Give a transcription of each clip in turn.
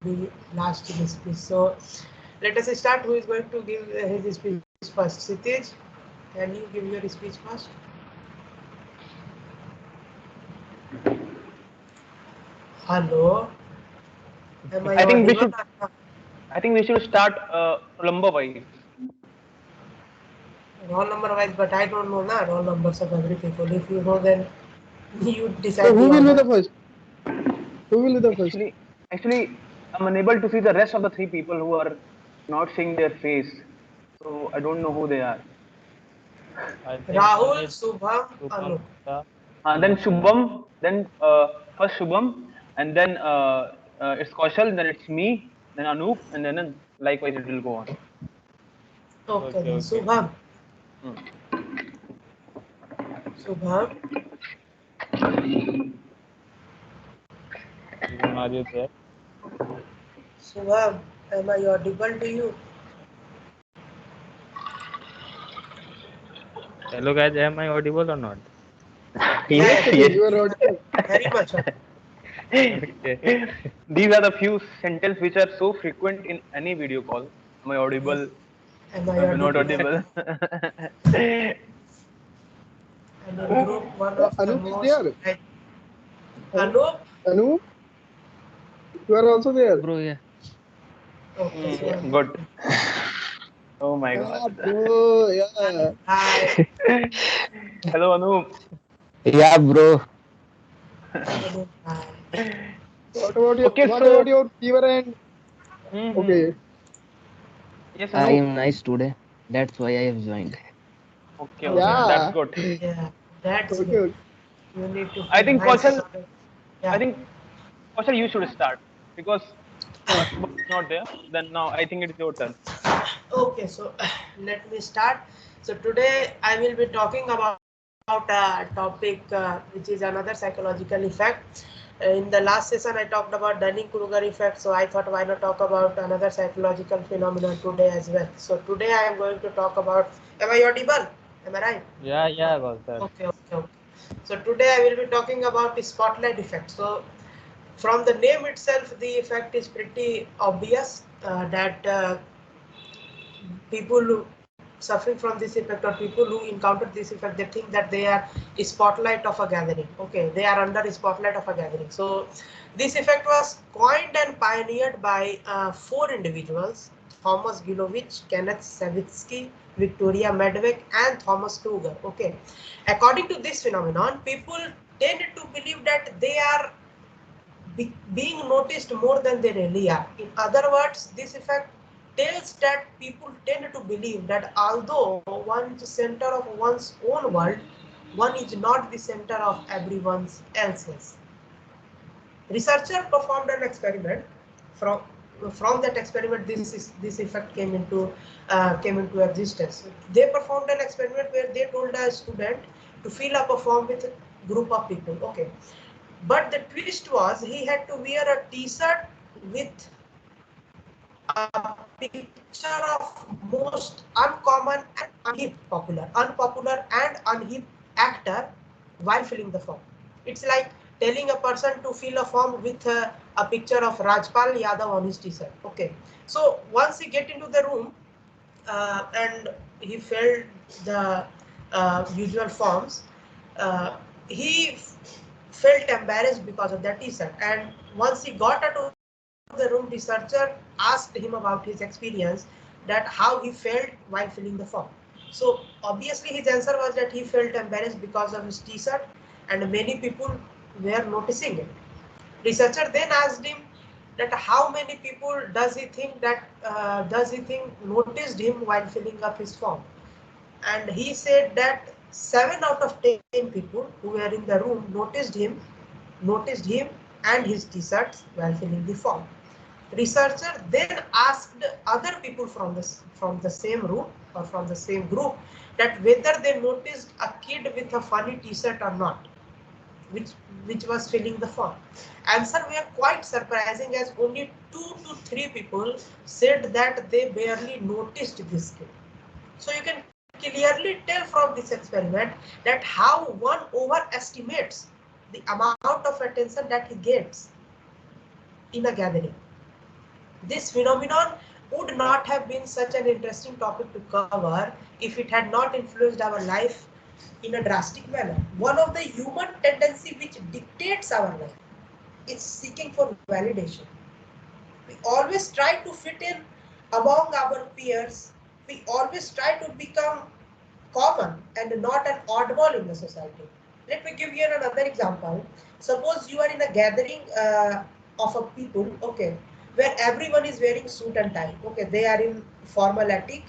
be last in speech. So let us start. Who is going to give his speech first? Sitij, can you give your speech first? Hello. Am I I think we audible? should. I think we should start number wise. Roll number wise, but I don't know na roll numbers of every people. If you know, then you So decide who the will be order. the first? Who will be the first? Actually, I'm unable to see the rest of the three people who are not seeing their face, so I don't know who they are. I think one Rahul, is Subham, Shubham, Anup. yeah, Then Shubham, then first Shubham, and then it's Kaushal, then it's me, then Anoop, and then likewise it will go on. Okay, then okay. Subham. Hmm. Subham. Shubham, are you there? Subham, am I audible to you? Hello guys, am I audible or not? Yeah, Yes, Yes, yeah, it is. yes. You are audible. very much audible. Okay. These are the few sentences which are so frequent in any video call. Am I Yes. audible? Am I Am I not audible? audible? And in group, one of the Anup is most there. like Anu, Anup. Anu, you are also there. Bro, yeah. Okay, so I'm Good. Oh my God. Yeah, bro. Yeah. hi. Hello, Anoop. Yeah, bro. Anup, hi. Okay, What about so your fever and hmm okay? yes, I Anoop. am nice today. That's why I have joined. Okay, Okay, okay, that's Yeah. good. yeah, that's Okay. good. Okay. You need to I feel think nice. Kaushal, I Yeah. think Kaushal, you should start because Shubham is not there. Then now I think it's your turn. Okay, so let me start. So today I will be talking about a topic which is another psychological effect. In the last session I talked about Dunning-Kruger effect, so I thought why not talk about another psychological phenomenon today as well. So today I am going to talk about. Am I audible? Am I right? Yeah, Gautam. Okay. So today I will be talking about the spotlight effect. So from the name itself, the effect is pretty obvious that people suffering from this effect or people who encounter this effect, they think that they are a spotlight of a gathering. Okay, they are under a spotlight of a gathering. So this effect was coined and pioneered by four individuals: Thomas Gilovich, Kenneth Savitsky, Victoria Medvedev, and Thomas Kruger. Okay, according to this phenomenon, people tend to believe that they are being noticed more than they really are. In other words, this effect tells that people tend to believe that although one is the center of one's own world, one is not the center of everyone else's. Researcher performed an experiment. From from that experiment, this effect came into existence. They performed an experiment where they told a student to fill up a form with a group of people. Okay, but the twist was he had to wear a t-shirt with a picture of most uncommon and unhip unpopular and unhip actor while filling the form. It's like telling a person to fill a form with a picture of Rajpal Yadav on his t-shirt. Okay, so once he get into the room and he filled the usual forms, uh, he felt embarrassed because of that t-shirt. And once he got out of the room, researcher asked him about his experience, that how he felt while filling the form. So obviously his answer was that he felt embarrassed because of his t-shirt and many people were noticing it. Researcher then asked him that how many people does he think noticed him while filling up his form, and he said that 7 out of 10 people who were in the room noticed him and his t-shirts while filling the form. Researcher then asked other people from the same room or from the same group that whether they noticed a kid with a funny t-shirt or not, which which was filling the form. Answer were quite surprising as only 2 to 3 people said that they barely noticed this kid. So you can clearly tell from this experiment that how one overestimates the amount of attention that he gets in a gathering. This phenomenon would not have been such an interesting topic to cover if it had not influenced our life in a drastic manner. One of the human tendency which dictates our life is seeking for validation. We always try to fit in among our peers. We always try to become common and not an oddball in the society. Let me give you another example. Suppose you are in a gathering of a people, okay, where everyone is wearing suit and tie. Okay, they are in formal attic,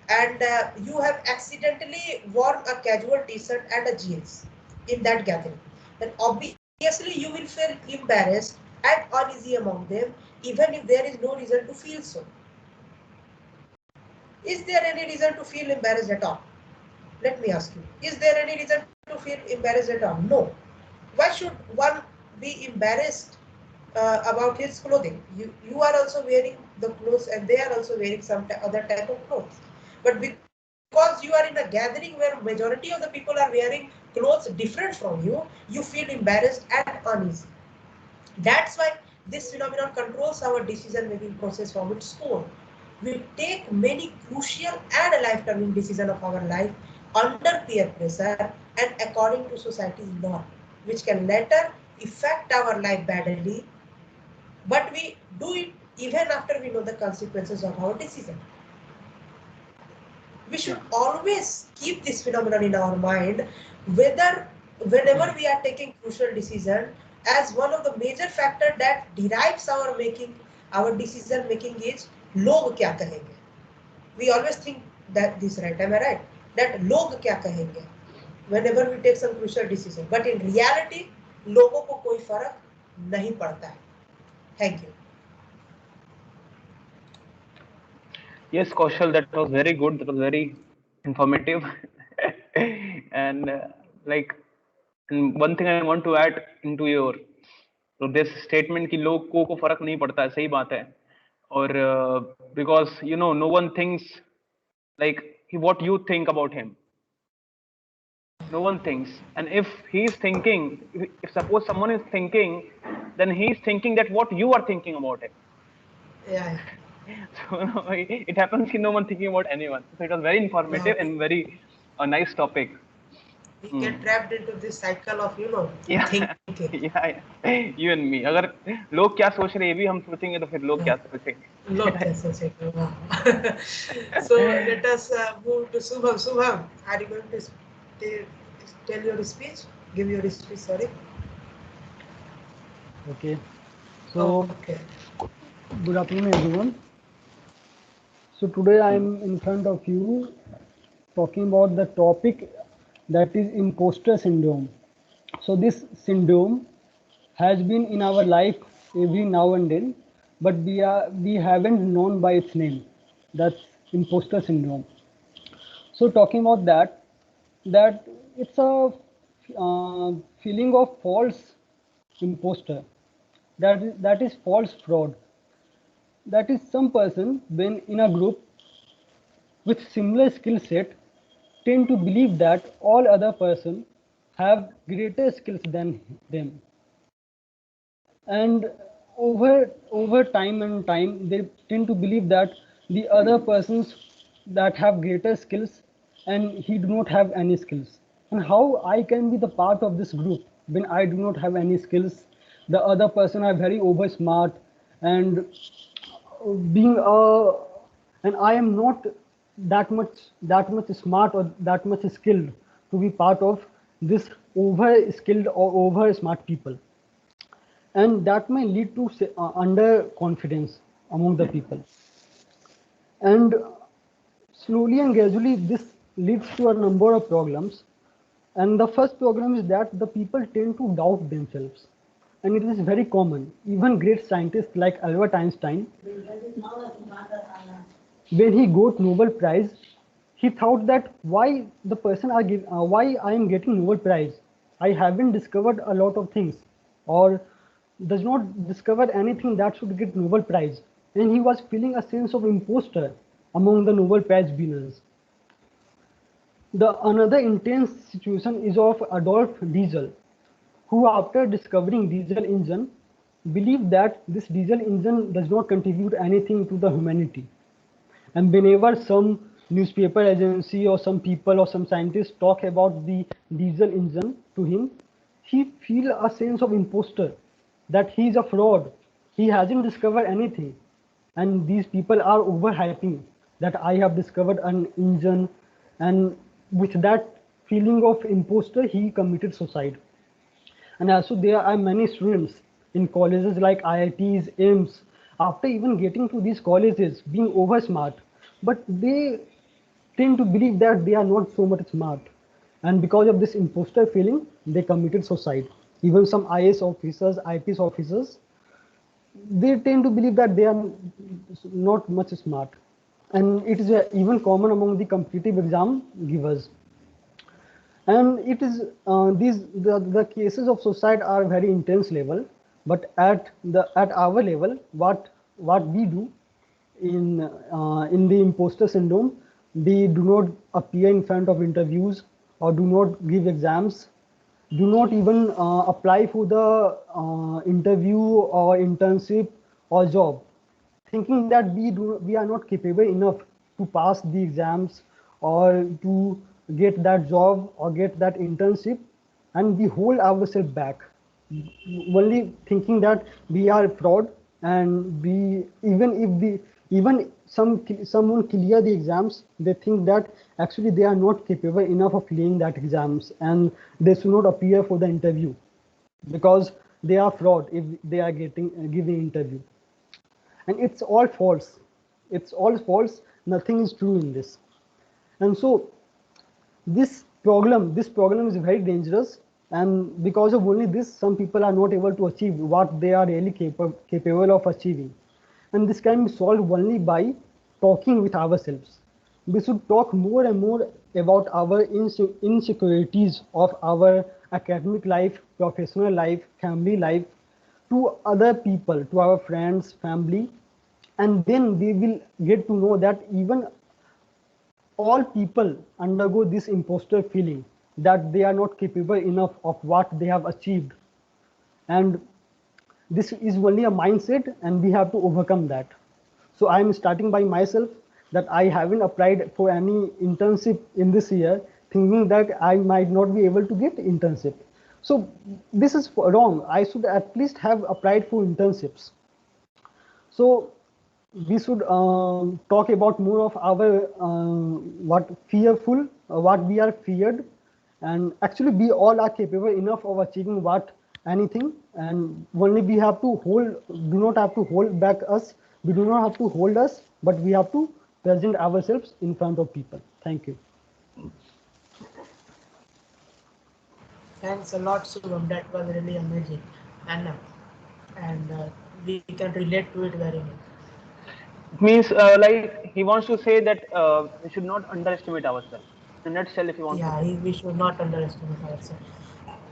and you have accidentally worn a casual t-shirt and a jeans in that gathering. Then obviously you will feel embarrassed and uneasy among them, even if there is no reason to feel so. Is there any reason to feel embarrassed at all? Let me ask you, is there any reason to feel embarrassed at all? No. Why should one be embarrassed about his clothing? You are also wearing the clothes and they are also wearing some other type of clothes. But because you are in a gathering where majority of the people are wearing clothes different from you feel embarrassed and uneasy. That's why this phenomenon controls our decision making process from its core. We take many crucial and life-turning decisions of our life under peer pressure and according to society's norm, which can later affect our life badly, but we do it even after we know the consequences of our decision. We should always keep this phenomenon in our mind, whether whenever we are taking crucial decision, as one of the major factor that derives our decision making is log kya kahenge. We always think that this, right? Am I right? That log kya kahenge whenever we take some crucial decision, but in reality लोगों को कोई फर्क नहीं पड़ता है. Thank you. Yes, Kaushal, that was very good. That was very informative. And like, and one thing I want to add into your तो this statement कि लोगों को फर्क नहीं पड़ता है, सही बात है. और because you know no one thinks like what you think about him. No one thinks, and if he's thinking, if suppose someone is thinking, then he's thinking that what you are thinking about him. Yeah. So no, it happens that no one thinking about anyone. So it was very informative and very nice topic. We get trapped into this cycle of Yeah, thinking. yeah, you and me. अगर लोग क्या सोच रहे हैं ये भी हम सोचेंगे तो फिर लोग क्या सोचेंगे? लोग क्या सोचेंगे? Wow. So let us move to Subham. Subham, are you going to tell your speech? Give your speech. Sorry. Okay. So, okay. good afternoon, everyone. So today I am in front of you talking about the topic that is imposter syndrome. So this syndrome has been in our life every now and then, but we haven't known by its name. That's imposter syndrome. So talking about that it's a feeling of false imposter. That is false fraud. That is some person when in a group with similar skill set tend to believe that all other person have greater skills than them, and over time they tend to believe that the other persons that have greater skills and he do not have any skills, and how I can be the part of this group when I do not have any skills. The other person are very over smart and being a and I am not that much smart or that much skilled to be part of this over skilled or over smart people, and that may lead to underconfidence among the people, and slowly and gradually this leads to a number of problems. And the first problem is that the people tend to doubt themselves, and it is very common. Even great scientists like Albert Einstein, when he got Nobel Prize, he thought that why the person why I am getting Nobel Prize? I haven't discovered a lot of things, or does not discover anything that should get Nobel Prize, and he was feeling a sense of imposter among the Nobel Prize winners. The another intense situation is of Adolf Diesel, who after discovering diesel engine believe that this diesel engine does not contribute anything to the humanity. And whenever some newspaper agency or some people or some scientists talk about the diesel engine to him, he feel a sense of imposter, that he is a fraud. He hasn't discovered anything. And these people are overhyping that I have discovered an engine. And with that feeling of imposter, he committed suicide. And also there are many students in colleges like IITs, AIMS, after even getting to these colleges, being over smart, but they tend to believe that they are not so much smart. And because of this imposter feeling, they committed suicide. Even some IAS officers, IPS officers, they tend to believe that they are not much smart. And it is even common among the competitive exam givers. And it is the cases of suicide are very intense level, but at our level, what we do in the imposter syndrome, they do not appear in front of interviews or do not give exams, do not even apply for the interview or internship or job, thinking that we are not capable enough to pass the exams or to get that job or get that internship, and we hold ourselves back, only thinking that we are fraud. And we, even if the even someone clear the exams, they think that actually they are not capable enough of clearing that exams and they should not appear for the interview because they are fraud if they are giving interview. And it's all false. It's all false. Nothing is true in this. And so this problem is very dangerous. And because of only this, some people are not able to achieve what they are really capable of achieving. And this can be solved only by talking with ourselves. We should talk more and more about our insecurities of our academic life, professional life, family life, to other people, to our friends, family, and then we will get to know that even all people undergo this imposter feeling, that they are not capable enough of what they have achieved. And this is only a mindset and we have to overcome that. So I am starting by myself, that I haven't applied for any internship in this year, thinking that I might not be able to get internship. So this is wrong. I should at least have applied for internships. So we should talk about more of our what we are feared, and actually we all are capable enough of achieving anything, and only we have to do not have to hold back us. We do not have to hold us, but we have to present ourselves in front of people. Thank you. Thanks a lot, Subham. That was really amazing, and we can relate to it very well. It means like he wants to say that we should not underestimate ourselves. In a nutshell, if you want to Yeah, say. we should not underestimate ourselves.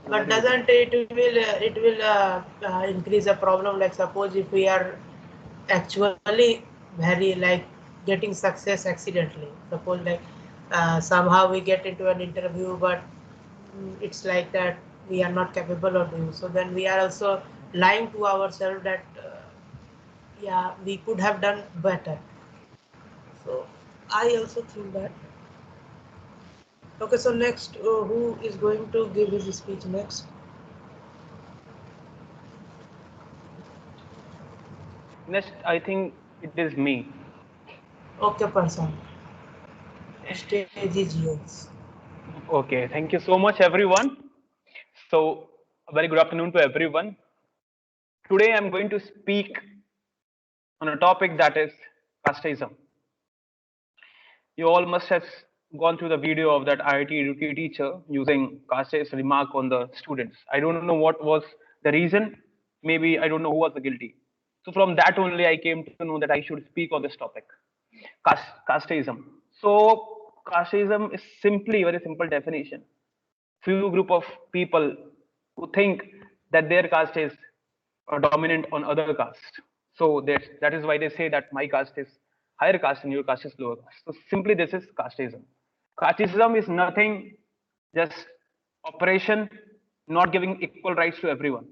But Very good. doesn't it will increase a problem? Like suppose if we are actually very like getting success accidentally. Suppose like somehow we get into an interview, but it's like that we are not capable of doing. So then we are also lying to ourselves that yeah, we could have done better. So I also think that. Okay, so next, who is going to give his speech next? Next, I think it is me. Okay, person. Stage is yours. Okay, thank you so much, everyone. So, a very good afternoon to everyone. Today, I'm going to speak on a topic that is casteism. You all must have gone through the video of that IIT rookie teacher using casteist remark on the students. I don't know what was the reason. Maybe I don't know who was the guilty. So from that only, I came to know that I should speak on this topic, casteism. So casteism is simply a very simple definition. Few group of people who think that their caste is dominant on other caste. So that is why they say that my caste is higher caste and your caste is lower caste. So simply this is casteism. Casteism is nothing, just operation not giving equal rights to everyone.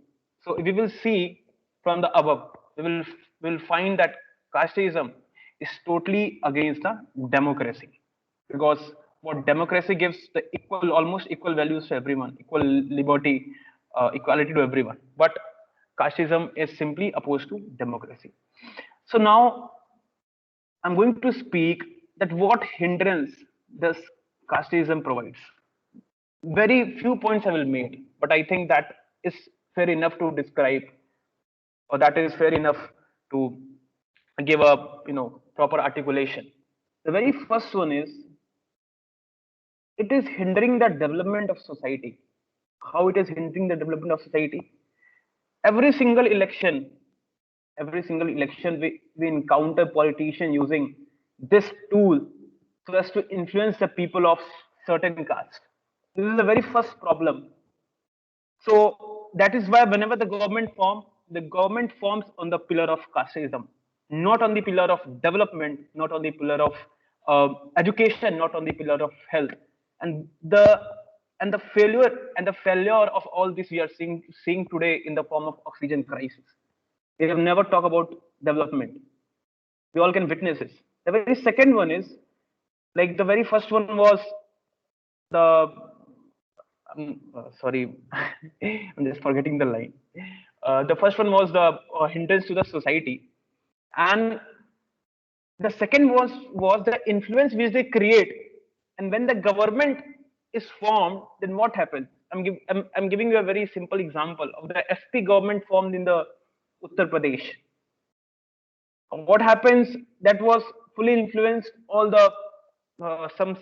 So we will see from the above, we will find that casteism is totally against the democracy, because what democracy gives the equal, almost equal values to everyone, equal liberty, equality to everyone. But casteism is simply opposed to democracy. So now I'm going to speak that what hindrance this casteism provides. Very few points I will make, but I think that is fair enough to describe, or that is fair enough to give a proper articulation. The very first one is, it is hindering the development of society. How it is hindering the development of society? Every single election, we encounter politicians using this tool so as to influence the people of certain caste. This is the very first problem. So that is why whenever the government forms on the pillar of casteism, not on the pillar of development, not on the pillar of education, not on the pillar of health. And the failure of all this we are seeing today in the form of oxygen crisis. We have never talked about development. We all can witness this. The very second one is, like the very first one was the sorry, I'm just forgetting the line. The first one was the hindrance to the society, and the second was the influence which they create. And when the government is formed, then what happens? I'm giving you a very simple example of the FP government formed in the Uttar Pradesh. What happens? That was fully influenced all the some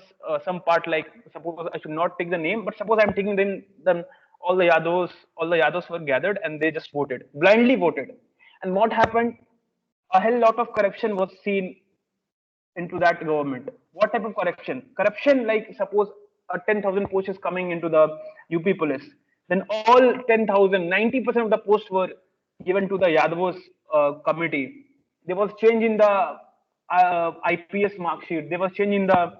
part, like suppose I should not take the name, but suppose I'm taking then all the Yadavs were gathered and they just blindly voted. And what happened? A hell lot of corruption was seen into that government. What type of corruption? Corruption, like suppose 10,000 posts is coming into the UP police, then all 10,000, 90% of the posts were given to the Yadav's committee. There was change in the IPS mark sheet. There was change in the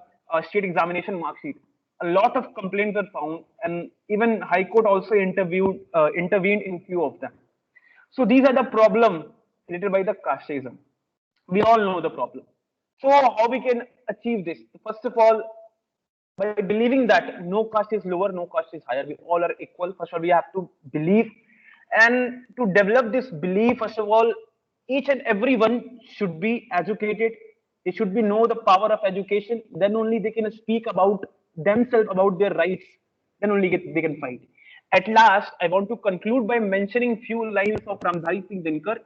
state examination mark sheet. A lot of complaints were found, and even High Court also intervened in few of them. So these are the problem created by the casteism. We all know the problem. So how we can achieve this? First of all, by believing that no caste is lower, no caste is higher, we all are equal. First of all, we have to believe, and to develop this belief, first of all, each and everyone should be educated. They should be know the power of education. Then only they can speak about themselves, about their rights. Then only they can fight. At last, I want to conclude by mentioning few lines of Ramdhari Singh Dinkar.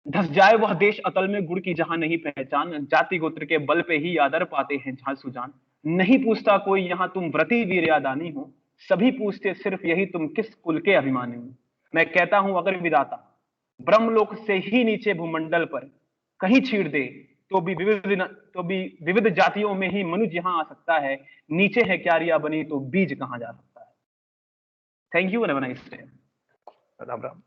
धस जाए वह देश अतल में गुड़ की जहां नहीं पहचान, जाति गोत्र के बल पे ही आदर पाते हैं जहां सुजान, नहीं पूछता कोई यहाँ तुम व्रती वीर या दानी हो, सभी पूछते सिर्फ यही तुम किस कुल के अभिमानी हो। मैं कहता हूं अगर विधाता ब्रह्मलोक से ही नीचे भूमंडल पर कहीं छीड़ दे तो भी विविध जातियों में ही मनुष्य यहाँ आ सकता है, नीचे है क्यारियां बनी तो बीज कहां जा सकता है। Thank you, have a nice day. Ram Ram.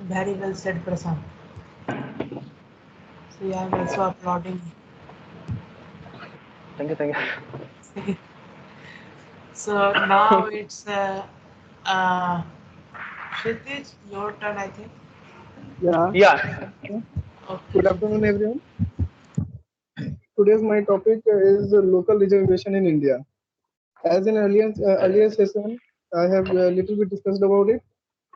Very well said, Prasad. So yeah, I'm also applauding. Thank you. So now it's Kshitij, your turn, I think. Yeah. Okay. Good afternoon, everyone. Today's my topic is local reservation in India. As in earlier session, I have a little bit discussed about it.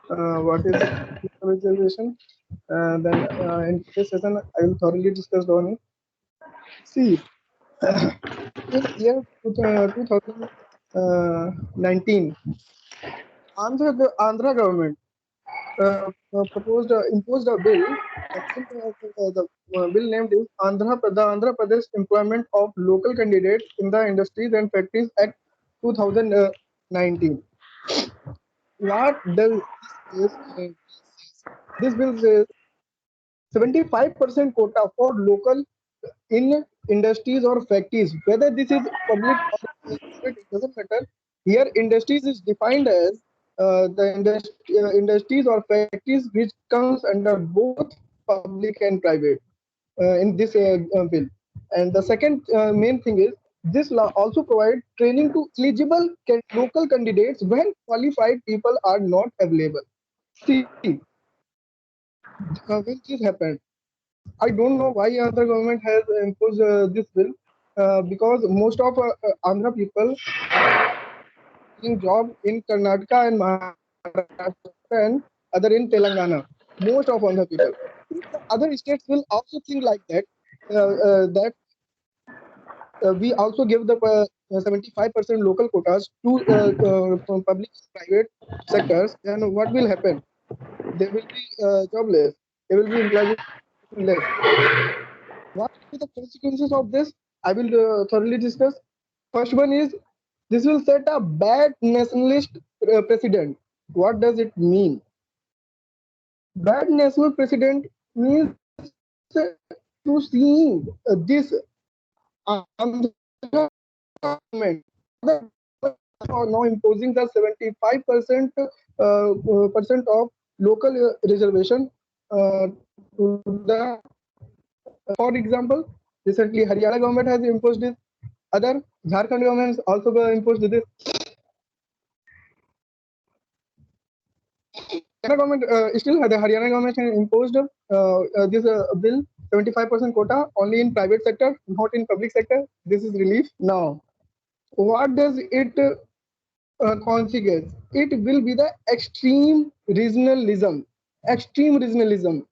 What is local reservation? Then in today's session, I will thoroughly discuss on it. See, in year 2019, Andhra government imposed a bill. The bill named is the Andhra Pradesh Employment of Local Candidates in the Industries and Factories Act 2019. What does this bill says? 75% quota for local in industries or factories, whether this is public or private, it doesn't matter. Here, industries is defined as the industries or factories which comes under both public and private in this bill. And the second main thing is This law also provides training to eligible local candidates when qualified people are not available. See, when this happened, I don't know why Andhra government has imposed this bill because most of Andhra people are doing job in Karnataka and Maharashtra and other in Telangana. Most of Andhra people. If the other states will also think like that, that we also give the 75% local quotas to from public and private sectors, then what will happen? They will be jobless. They will be employment less. What will be the consequences of this? I will thoroughly discuss. First one is this will set a bad nationalist precedent. What does it mean? Bad national precedent means to seeing this Andhra government are now imposing the 75% percent of local reservation to the. For example, recently Haryana government has imposed this. Other Jharkhand governments also imposed this. Haryana government still the Haryana government has imposed this bill 75% quota only in private sector, not in public sector. This is relief. Now, what does it consequence? It will be the extreme regionalism. Extreme regionalism.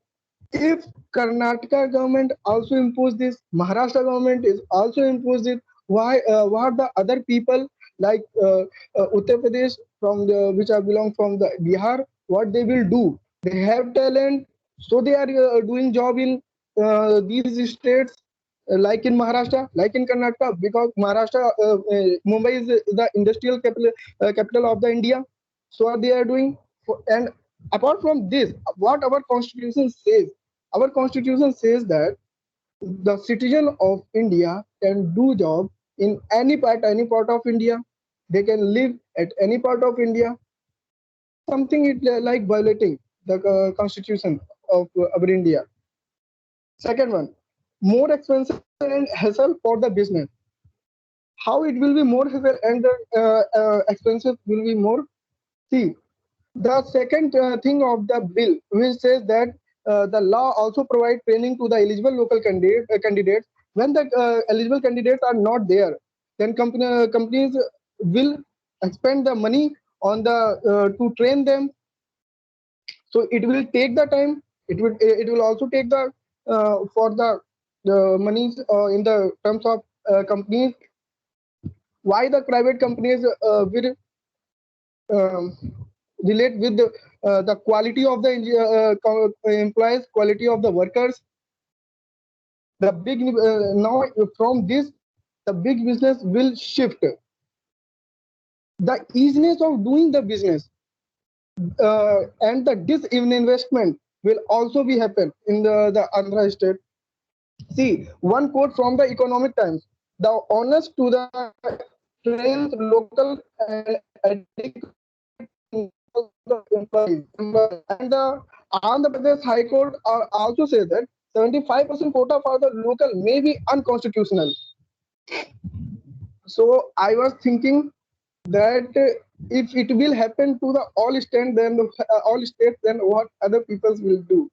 If Karnataka government also impose this, Maharashtra government is also impose it. Why? What the other people like Uttar Pradesh from the which I belong from the Bihar? What they will do? They have talent, so they are doing job in these states. Like in Maharashtra, like in Karnataka, because Maharashtra, Mumbai is the industrial capital of the India. So what they are doing, and apart from this, what our constitution says, our constitution says that the citizen of India can do job in any part of India. They can live at any part of India. Something it like violating the constitution of our India. Second one, more expensive and hassle for the business. How it will be more hassle and expensive will be more. See, the second thing of the bill, which says that the law also provides training to the eligible local candidates. When the eligible candidates are not there, then companies will spend the money on the to train them. So it will take the time. It will also take the for the monies in the terms of companies. Why the private companies will um, relate with the quality of the employees, quality of the workers. The big now from this, the big business will shift. The easiness of doing the business and the disinvestment will also be happen in the Andhra state. See, one quote from the Economic Times: "The onus to the trains local and adequate the employees." And the Andhra Pradesh High Court also says that 75% quota for the local may be unconstitutional. So I was thinking that if it will happen to the all states, then all states, then what other peoples will do?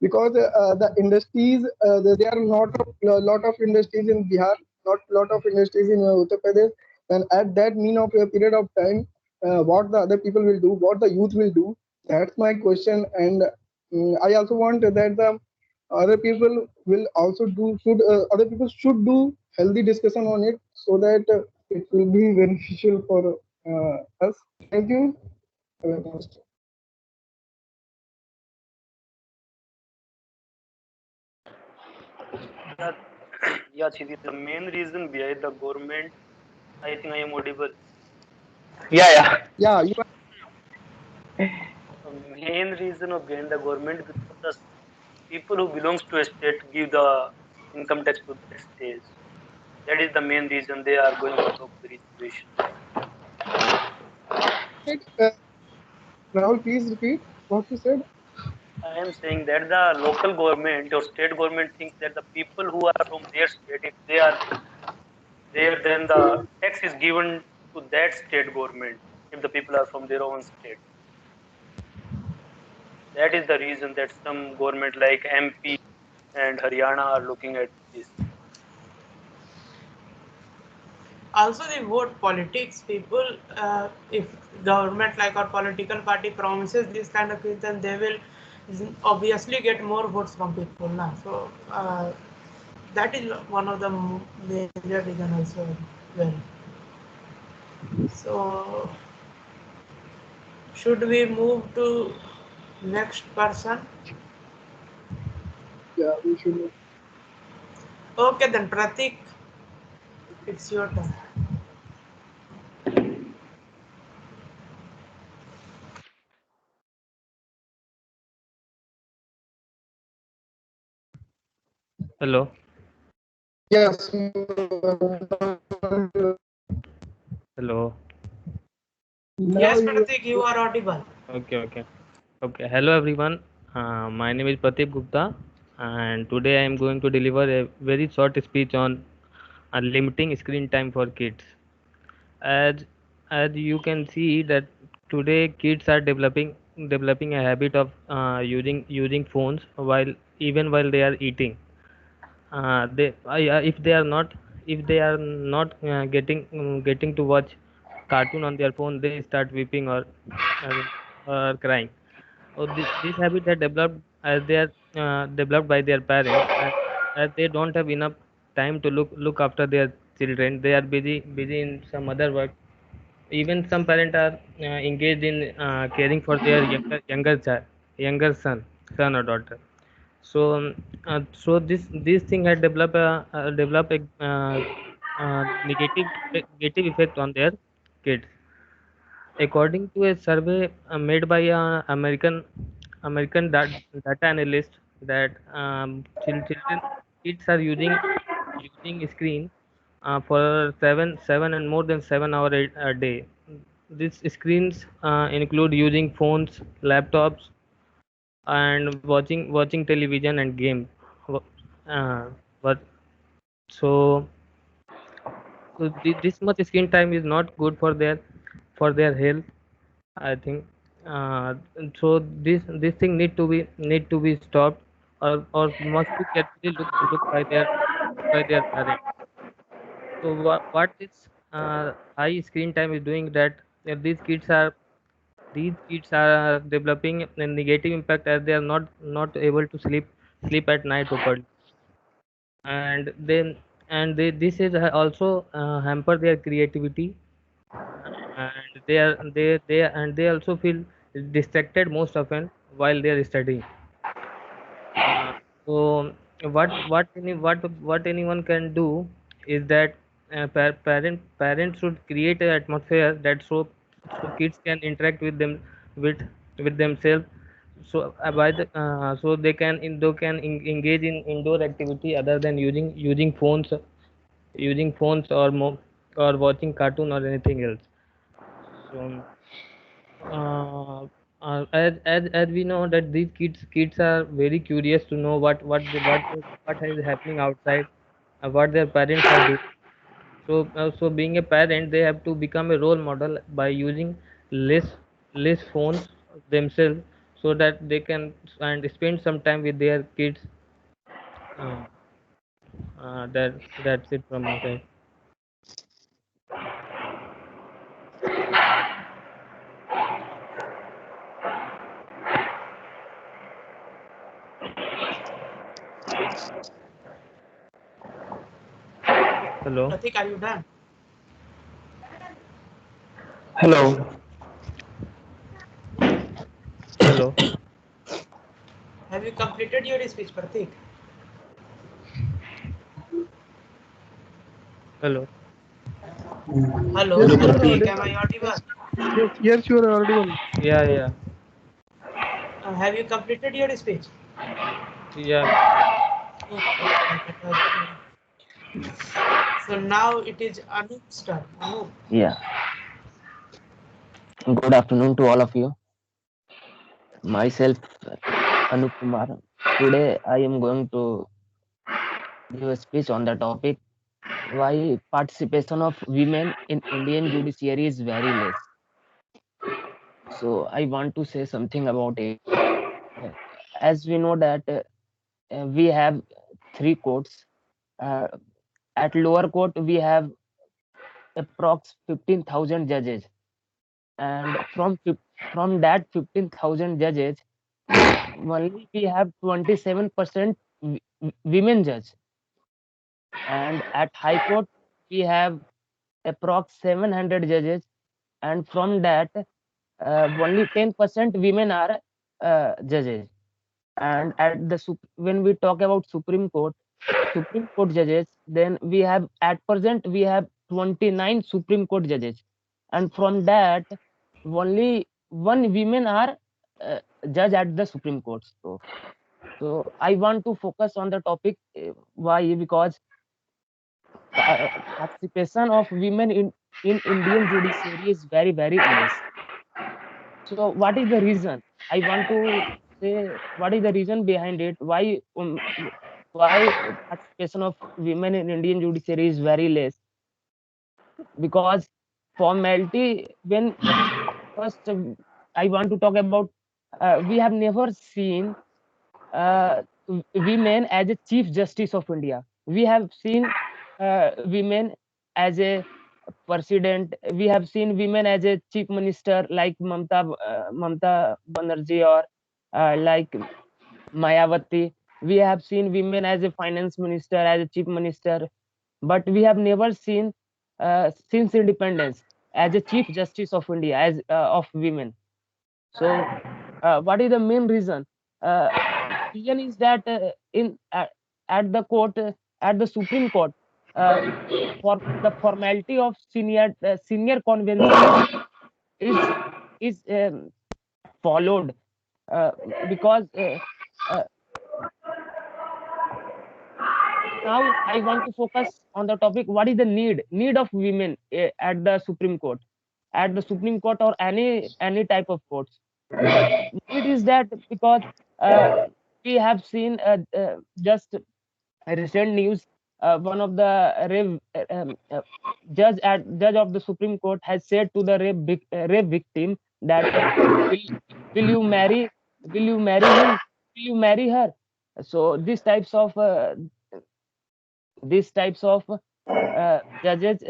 Because the industries, there are not a lot of industries in Bihar, not lot of industries in Uttar Pradesh, and at that mean of a period of time, what the other people will do, what the youth will do, that's my question. And I also want that the other people will also do, should other people should do healthy discussion on it, so that it will be beneficial for us. Thank you. Have a nice day. Yeah, yeah, Chidi, the main reason behind the government, I think I am audible. Yeah. Yeah, you are. The main reason of behind the government because the people who belongs to a state give the income tax to that state. That is the main reason they are going out of the reservation. Uh, Rahul, please repeat what you said. I am saying that the local government or state government thinks that the people who are from their state, if there then the tax is given to that state government if the people are from their own state. That is the reason that some government like MP and Haryana are looking at this. Also, the vote politics people, if government like or political party promises this kind of things, then they will obviously get more votes from people now. So that is one of the major reason also. Well, so should we move to next person? Yeah, we should. Okay, then Pratik, it's your turn. Hello. Yes. Hello. Yes, Pratik, you are audible. Okay. Hello everyone. My name is Pratik Gupta, and today I am going to deliver a very short speech on limiting screen time for kids. As you can see that today kids are developing a habit of using phones while they are eating. If they are not getting to watch cartoon on their phone, they start weeping uh, or crying. So this habit are developed as they are developed by their parents, as they don't have enough time to look after their children. They are busy in some other work. Even some parents are engaged in caring for their younger son or daughter. So this thing had developed a negative effect on their kids. According to a survey made by American data analyst, that children kids are using screen for seven and more than 7 hours a day. These screens include using phones, laptops, and watching television and game. Uh, but so this much screen time is not good for their health, I think. So this thing need to be stopped, or must be carefully look by their parents. So what this high screen time is doing, that these kids are developing a negative impact, as they are not able to sleep at night properly, and then this is also hamper their creativity, and they also feel distracted most often while they are studying. Uh, so what anyone can do is that parents should create an atmosphere that so kids can interact with with themselves. So so they can engage in indoor activity other than using phones or watching cartoon or anything else. So as we know that these kids are very curious to know what is happening outside, what their parents are doing. So being a parent, they have to become a role model by using less phones themselves, so that they can and spend some time with their kids. uh, that's it from my side. Hello. Pratik, are you done? Hello. Hello. Have you completed your speech, Pratik? Hello. Hello, Yes, you are Pratik, am audible. I audible? Yes, you are audible. Yeah. Have you completed your speech? Yeah. Okay. So now it is Anoop's turn. Anoop. Yeah. Good afternoon to all of you. Myself, Anup Kumar. Today I am going to give a speech on the topic why participation of women in Indian judiciary is very less. So I want to say something about it. Uh, As we know that we have three courts. Uh, at lower court we have approx 15,000 judges, and from that 15,000 judges, only we have 27% women judge, and at high court we have approx 700 judges, and from that only 10% women are judges. And at the when we talk about Supreme Court judges, then we have at present we have 29 Supreme Court judges, and from that only one women are judge at the Supreme Court. So I want to focus on the topic. Why? Because participation of women in Indian judiciary is very less. So what is the reason? I want to say what is the reason behind it? Why participation of women in Indian judiciary is very less? Because formality. When first I want to talk about, we have never seen women as a Chief Justice of India. We have seen women as a president. We have seen women as a chief minister like Mamta Banerjee, or like Mayawati. We have seen women as a finance minister, as a chief minister, but we have never seen since independence as a chief justice of India as of women. So what is the main reason? Reason is that at the court, at the Supreme Court, for the formality of senior convening is followed, because uh, now I want to focus on the topic: what is the need of women at the Supreme Court, or any type of courts. Need is that because we have seen just recent news. One of the judge of the Supreme Court has said to the rape victim that will you marry him, will you marry her. So these types of judges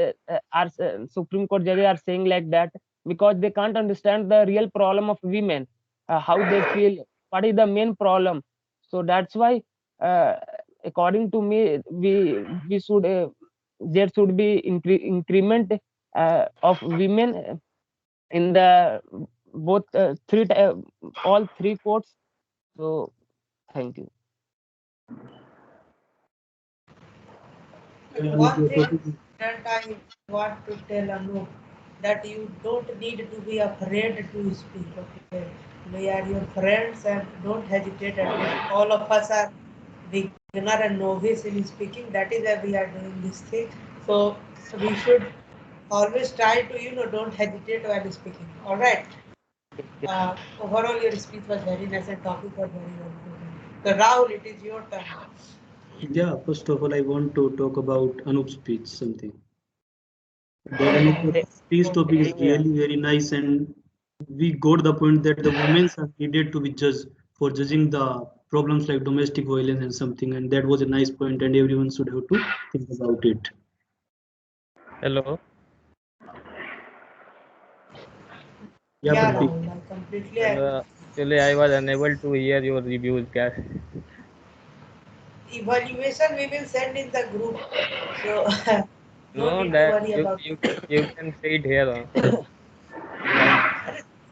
are Supreme Court judges are saying like that because they can't understand the real problem of women, how they feel, what is the main problem. So that's why, uh, according to me, we should there should be increment of women in the both all three courts. So thank you. One thing that I want to tell Anu, that you don't need to be afraid to speak. Okay, we are your friends and don't hesitate. At least all of us are beginner and novice in speaking. That is why we are doing this thing. So we should always try to don't hesitate while speaking. All right. Overall, your speech was very nice and topic was very well. So Rahul, it is your turn. Yeah, first of all, I want to talk about Anup's speech something. The Anup's speech topic is really very nice, and we got the point that the women are needed to be judged for judging the problems like domestic violence and something, and that was a nice point, and everyone should have to think about it. Hello. Yeah, Yeah, Pratik. Rahul, I completely agree. Actually, I was unable to hear your reviews, guys. Evaluation we will send in the group. So no No, need to that worry about it. you can say it here.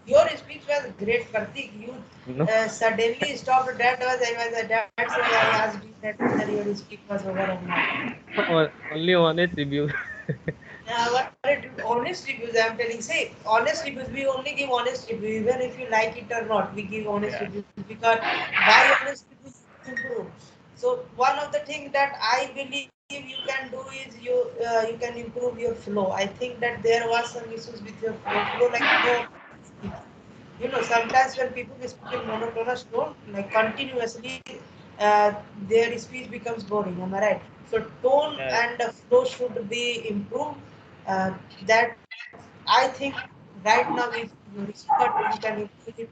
Your speech was great, Kartik. You No, suddenly stopped. That's why I asked you that whether your speech was over or not. only honest review. What honest reviews I'm telling. Say, honest reviews. We only give honest reviews, even if you like it or not. We give honest reviews because by honest reviews you improve. So one of the things that I believe you can do is you can improve your flow. I think that there was some issues with your flow like no. Sometimes when people speak in monotonous tone, like continuously, their speech becomes boring. Am I right? So tone and flow should be improved. That I think right now, if you research, you can improve it.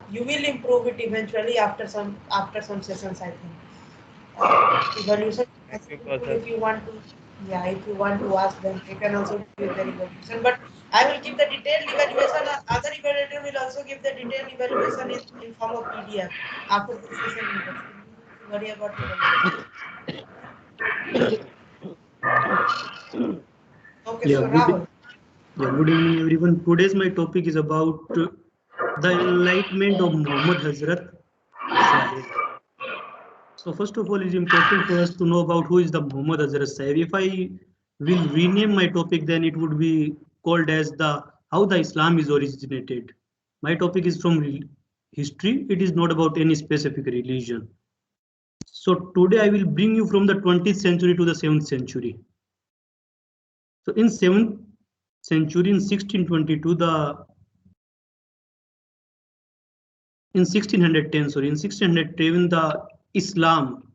You will improve it eventually after some sessions. I think evaluation as Thank you, people, Kausar. if you want to, yeah, if you want to ask them, they can also give their evaluation. But I will give the detailed evaluation. Other evaluator will also give the detailed evaluation in form of PDF after the session ends. So you don't have to worry about evaluation. Okay, Yeah, so Rahul. good evening, everyone. Today's my topic is about the enlightenment of Muhammad Hazrat Sahib. So first of all, it's important for us to know about who is the Muhammad Hazrat Sahib. If I will rename my topic, then it would be called as the how the Islam is originated. My topic is from history. It is not about any specific religion. So today I will bring you from the 20th century to the 7th century. So in 7th century, in 1622, in 1610, sorry, in 1610, the Islam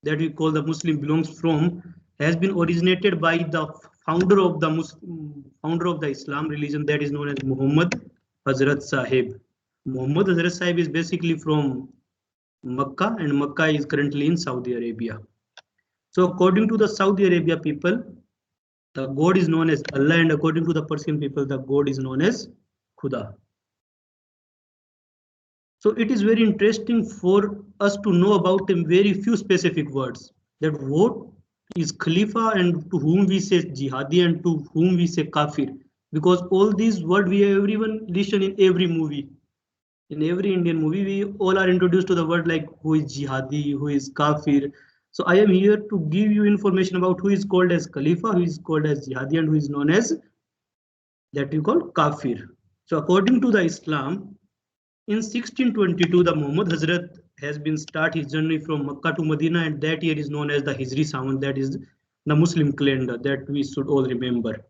that we call the Muslim belongs from has been originated by the founder of the Islam religion, that is known as Muhammad Hazrat Sahib. Muhammad Hazrat Sahib is basically from Makkah, and Makkah is currently in Saudi Arabia. So according to the Saudi Arabia people, the God is known as Allah, and according to the Persian people, the God is known as Khuda. So it is very interesting for us to know about a very few specific words, that what is Khalifa and to whom we say jihadi and to whom we say kafir, because all these words everyone listen in every movie. In every Indian movie, we all are introduced to the word like who is jihadi, who is kafir. So I am here to give you information about who is called as Khalifa, who is called as jihadi, and who is known as that we call kafir. So according to the Islam, in 1622, the Muhammad Hazrat has been start his journey from Makkah to Medina, and that year is known as the Hijri Sawan, that is the Muslim calendar that we should all remember.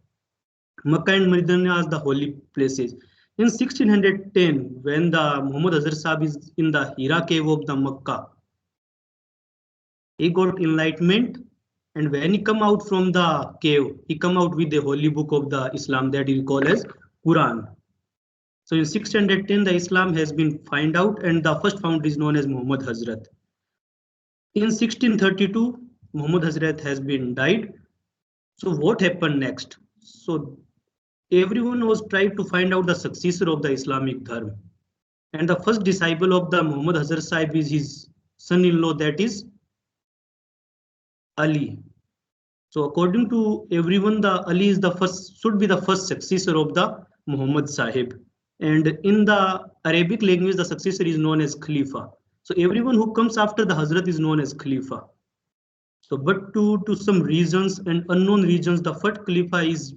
Makkah and Medina are the holy places. In 1610, when the Muhammad Hazrat Sahib is in the Hira cave of the Makkah, he got enlightenment, and when he come out from the cave, he come out with the holy book of the Islam that we call as Quran. So in 610, the Islam has been found out, and the first founder is known as Muhammad Hazrat. In 1632, Muhammad Hazrat has been died. So what happened next? So everyone was trying to find out the successor of the Islamic Dharma. And the first disciple of the Muhammad Hazrat Sahib is his son-in-law, that is Ali. So according to everyone, the Ali is the first, should be the first successor of the Muhammad Sahib. And in the Arabic language, the successor is known as Khalifa. So everyone who comes after the Hazrat is known as Khalifa. So, but to some reasons and unknown reasons, the first Khalifa is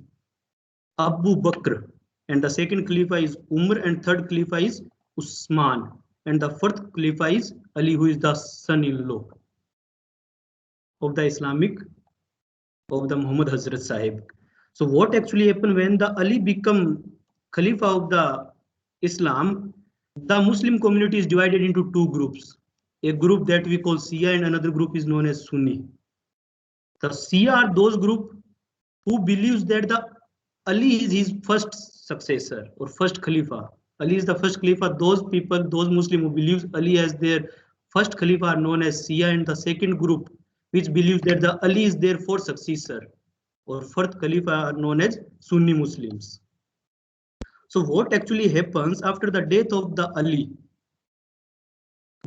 Abu Bakr, and the second Khalifa is Umar, and third Khalifa is Usman, and the fourth Khalifa is Ali, who is the son-in-law of the Islamic of the Muhammad Hazrat Sahib. So what actually happened when the Ali become Khalifa of the Islam, the Muslim community is divided into two groups. A group that we call Shia and another group is known as Sunni. The Shia are those group who believes that the Ali is his first successor or first Khalifa. Ali is the first Khalifa. Those people, those Muslims who believes Ali as their first Khalifa are known as Shia, and the second group which believes that the Ali is their fourth successor or fourth Khalifa are known as Sunni Muslims. So what actually happens after the death of the Ali?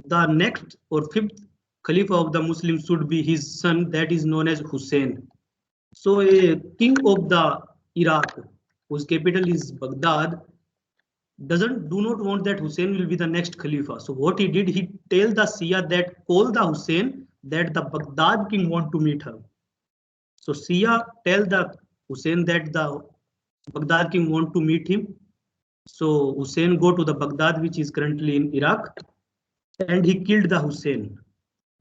The next or fifth Khalifa of the Muslims should be his son, that is known as Hussein. So a king of the Iraq, whose capital is Baghdad, do not want that Hussein will be the next Khalifa. So what he did, he tell the Shia that call the Hussein, that the Baghdad king want to meet him. So Shia tell the Hussein that the Baghdad king want to meet him. So Hussein go to the Baghdad, which is currently in Iraq, and he killed the Hussein.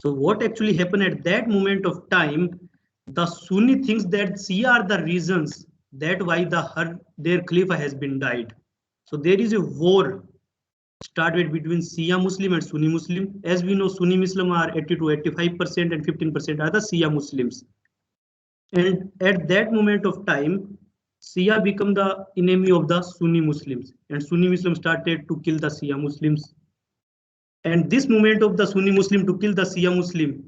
So what actually happened at that moment of time, the Sunni thinks that Shia are the reasons that why their Khalifa has been died. So there is a war started between Shia Muslim and Sunni Muslim. As we know, Sunni Muslim are 80 to 85% and 15% are the Shia Muslims. And at that moment of time, Shia became the enemy of the Sunni Muslims, and Sunni Muslims started to kill the Shia Muslims. And this movement of the Sunni Muslim to kill the Shia Muslim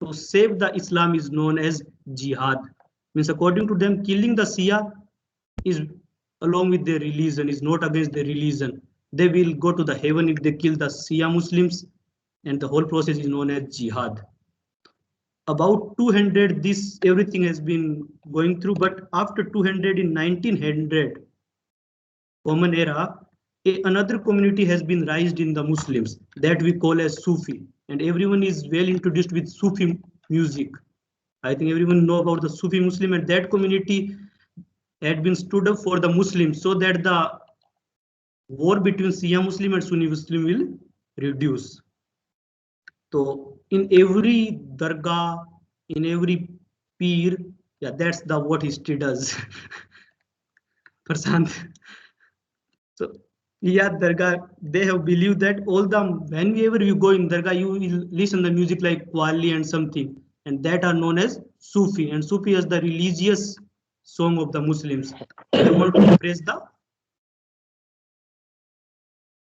to save the Islam is known as jihad. Means according to them, killing the Shia is along with their religion, is not against their religion. They will go to the heaven if they kill the Shia Muslims, and the whole process is known as jihad. About 200, this everything has been going through, but after 200 in 1900 Common Era, another community has been raised in the Muslims that we call as Sufi, and everyone is well introduced with Sufi music. I think everyone know about the Sufi Muslim, and that community had been stood up for the Muslims so that the war between Shia Muslim and Sunni Muslim will reduce. So in every dargah, in every peer, yeah, that's the what history does. Prashant. So yeah, dargah, they have believed that all the whenever you go in dargah, you will listen the music like Qawwali and something, and that are known as Sufi, and Sufi is the religious song of the Muslims. They want to praise the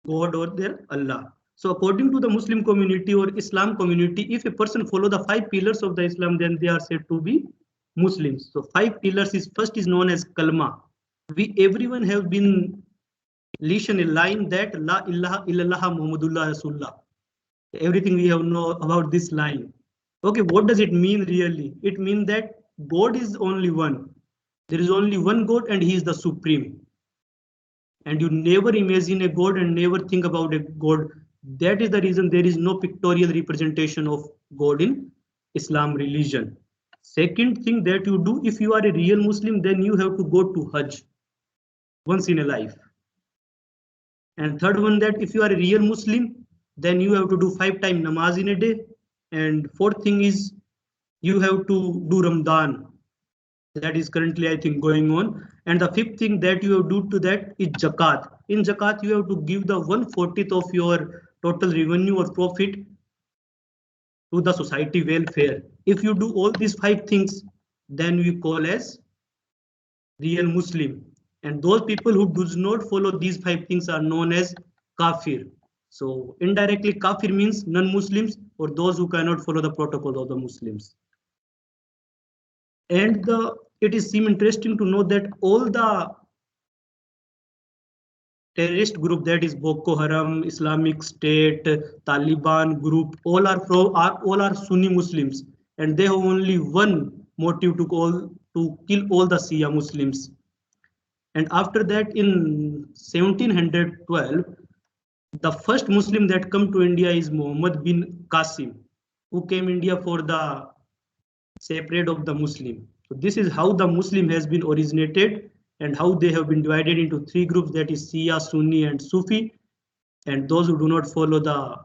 God or their Allah. So according to the Muslim community or Islam community, if a person follow the 5 pillars of the Islam, then they are said to be Muslims. So 5 pillars is first is known as kalma. Everyone have been listen a line that La ilaha illallah Muhammadullah Rasulullah. Everything we have know about this line. Okay, what does it mean really? It means that God is only one. There is only one God and he is the supreme. And you never imagine a God and never think about a God. That is the reason there is no pictorial representation of God in Islam religion. Second thing that you do, if you are a real Muslim, then you have to go to Hajj once in a life. And third one, that if you are a real Muslim, then you have to do 5 times namaz in a day. And fourth thing is you have to do Ramadan. That is currently, I think, going on. And the fifth thing that you have to do to that is zakat. In zakat, you have to give the 1/40 of your total revenue or profit to the society welfare. If you do all these 5 things, then we call as real Muslim. And those people who does not follow these 5 things are known as kafir. So indirectly, kafir means non-Muslims or those who cannot follow the protocol of the Muslims. And it is seem interesting to know that all the terrorist group, that is Boko Haram, Islamic State, Taliban group, all are Sunni Muslims, and they have only one motive to kill all the Shia Muslims. And after that, in 1712, the first Muslim that come to India is Muhammad bin Qasim, who came India for the separate of the Muslim. So this is how the Muslim has been originated and how they have been divided into 3 groups, that is Shia, Sunni and Sufi. And those who do not follow the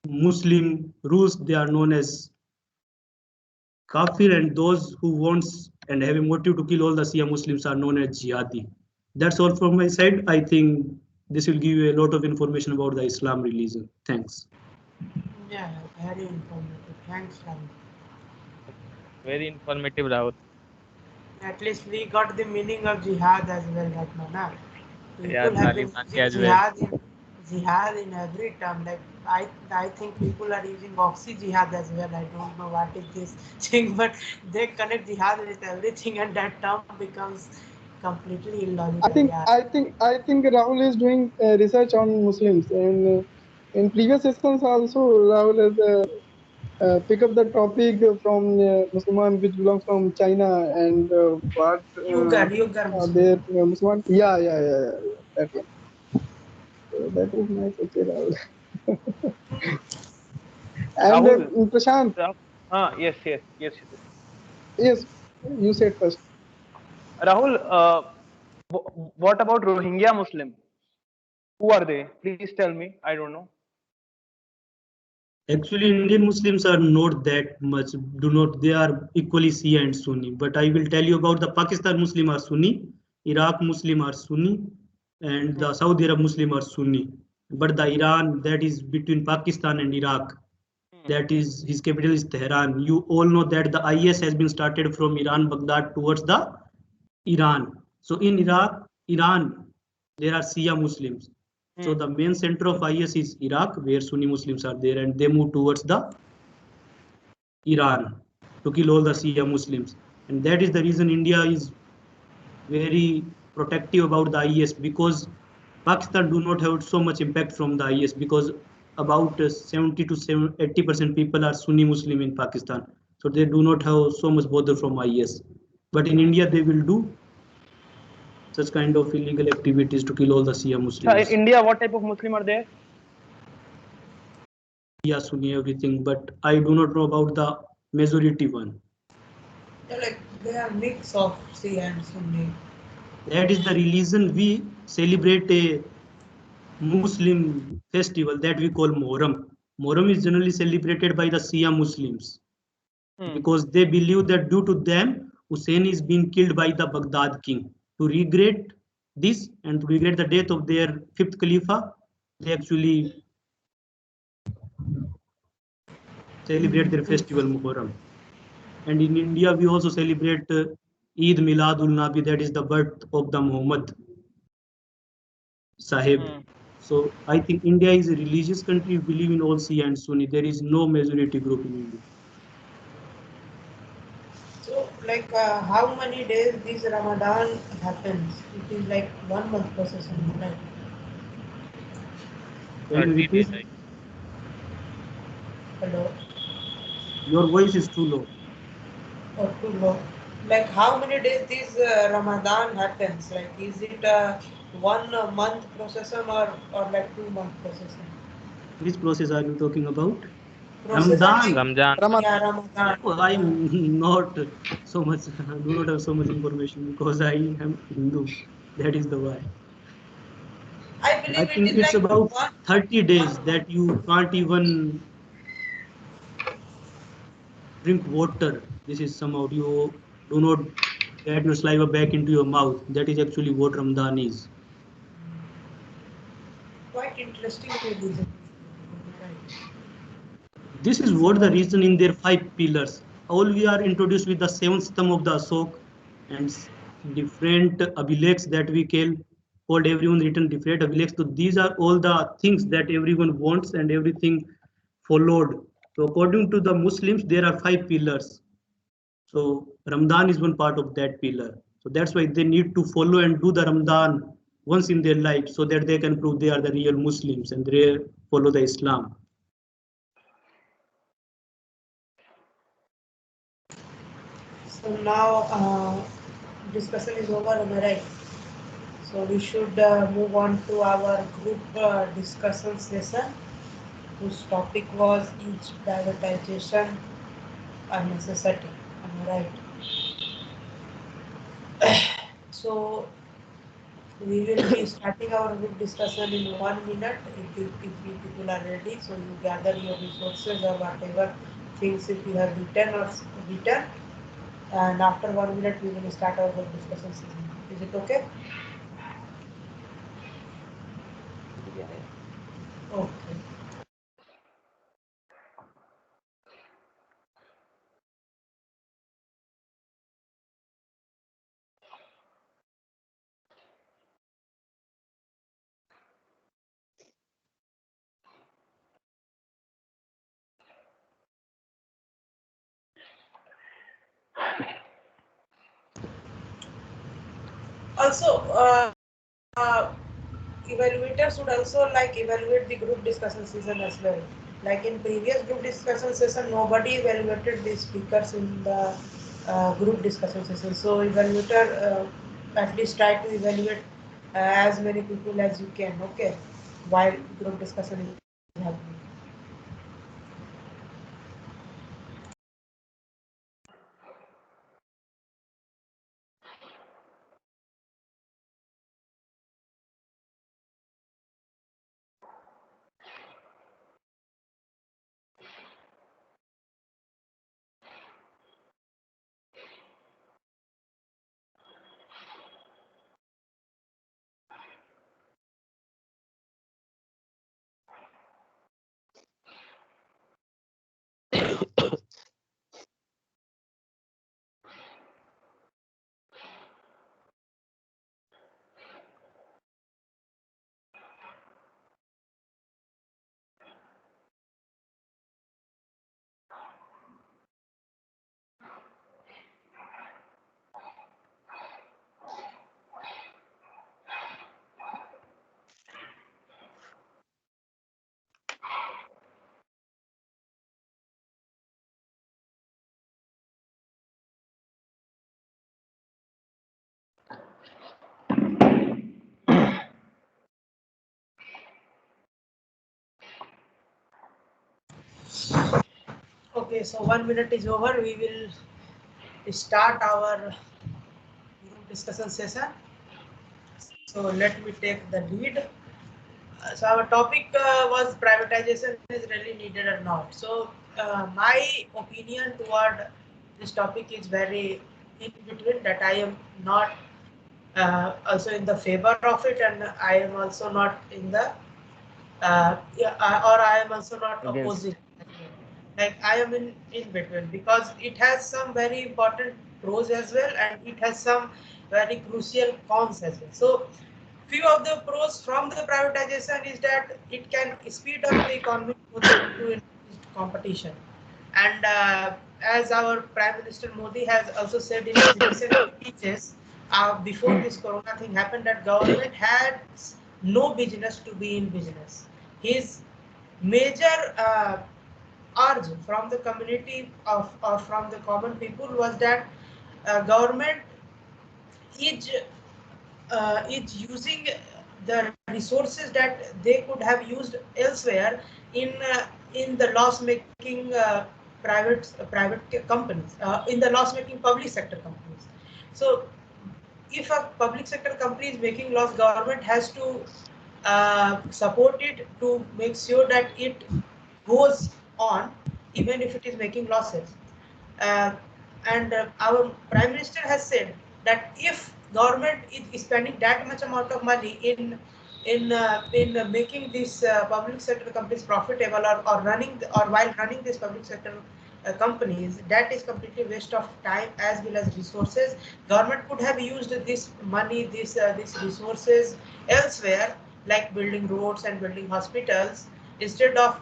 Muslim rules, they are known as kafir, and those who wants and have a motive to kill all the Shia Muslims are known as jihadi. That's all from my side. I think this will give you a lot of information about the Islam religion. Thanks. Yeah, very informative. Thanks, Rahul. Very informative, Rahul. At least we got the meaning of jihad as well right now. Nah? People Yeah, have been Taliban using as well. jihad in every term. Like I think people are using oxy jihad as well. I don't know what is this thing, but they connect jihad with everything, and that term becomes completely illogical. I think Rahul is doing research on Muslims, and in previous sessions also Rahul has pick up the topic from Muslim which belongs from China and what Yugar their Muslim. Muslim. Yeah, that one. So that is nice. Okay, Rahul. And Rahul. Prashant, Yes. yes, you said first. Rahul, what about Rohingya Muslim? Who are they? Please tell me. I don't know. Actually, Indian Muslims are not that much, they are equally Shia and Sunni. But I will tell you about the Pakistan Muslim are Sunni, Iraq Muslim are Sunni, and the Saudi Arab Muslim are Sunni. but the Iran that is between Pakistan and Iraq, that is his capital is Tehran. You all know that the IS has been started from Iran, Baghdad towards the Iran. So in Iraq, Iran, there are Shia Muslims. So the main center of IS is Iraq, where Sunni Muslims are there, and they move towards the Iran to kill all the Shia Muslims. And that is the reason India is very protective about the IS, because Pakistan do not have so much impact from the IS, because about 70 to 80% people are Sunni Muslim in Pakistan. So they do not have so much bother from IS. But in India, they will do such kind of illegal activities to kill all the Shia In Muslims. India, what type of Muslim are there? Yeah, Sunni, everything, but I do not know about the majority one. They're like they are mix of Shia and Sunni. That is the reason we celebrate a Muslim festival that we call Muharram. Muharram is generally celebrated by the Shia Muslims because they believe that due to them, Hussein is being killed by the Baghdad king. To regret this and to regret the death of their fifth Khalifa, they actually celebrate their festival Muharram. And in India, we also celebrate Eid Miladul Nabi, that is the birth of the Muhammad Sahib. So I think India is a religious country. We believe in all Shia and Sunni. There is no majority group in India. So, like, how many days this Ramadan happens? It is like 1 month process, right? Can you 30 days. repeat? Hello, Your voice is too low. or too low? Like, how many days this Ramadan happens? Like, is it a 1 month procession or like 2 month procession? Which process are you talking about? Procession like Ramadan. Ramzan. yeah, Ramadan. Oh, I'm not so much, do not have so much information because I am Hindu. That is the why. I I believe it think is it's like about one 30 days one. that you can't even drink water. This is somehow you do not get your saliva back into your mouth. That is actually what Ramadan is. Quite interesting religion. Right. This is what the reason in their five pillars. All we are introduced with the seven system of the Asok and different abhileks that we called everyone written different abhileks. So these are all the things that everyone wants and everything followed. So according to the Muslims, there are five pillars. So Ramadan is one part of that pillar. So that's why they need to follow and do the Ramadan once in their life so that they can prove they are the real Muslims and they follow the Islam. So now discussion is over, am I right? So we should move on to our group discussion session, whose topic was each privatization a necessity. Am I right? So we will be starting our group discussion in 1 minute if you people are ready. So you gather your resources or whatever things if you have written or written, and after 1 minute we will start our group discussion session. Is it okay? Okay. Also, evaluators should also like evaluate the group discussion session as well. Like in previous group discussion session, nobody evaluated the speakers in the group discussion session. So evaluator at least try to evaluate as many people as you can. Okay, while group discussion is happening. Okay, so 1 minute is over. We will start our discussion session. So let me take the lead. So our topic was privatization is really needed or not. So my opinion toward this topic is very in between, that I am not also in the favor of it, and I am also not in the or I am also not Against. opposing. Like I am in between, because it has some very important pros as well, and it has some very crucial cons as well. So few of the pros from the privatization is that it can speed up the economic growth to increased competition. And as our Prime Minister Modi has also said in his recent speeches, before this corona thing happened, that government had no business to be in business. His major urge from the community of or from the common people was that government is using the resources that they could have used elsewhere in the loss making private companies, in the loss making public sector companies. So if a public sector company is making loss, government has to support it to make sure that it goes on even if it is making losses. Uh, and our Prime Minister has said that if government is spending that much amount of money in making these public sector companies profitable, or running or while running these public sector companies, that is completely waste of time as well as resources. Government could have used this money, these resources elsewhere, like building roads and building hospitals, instead of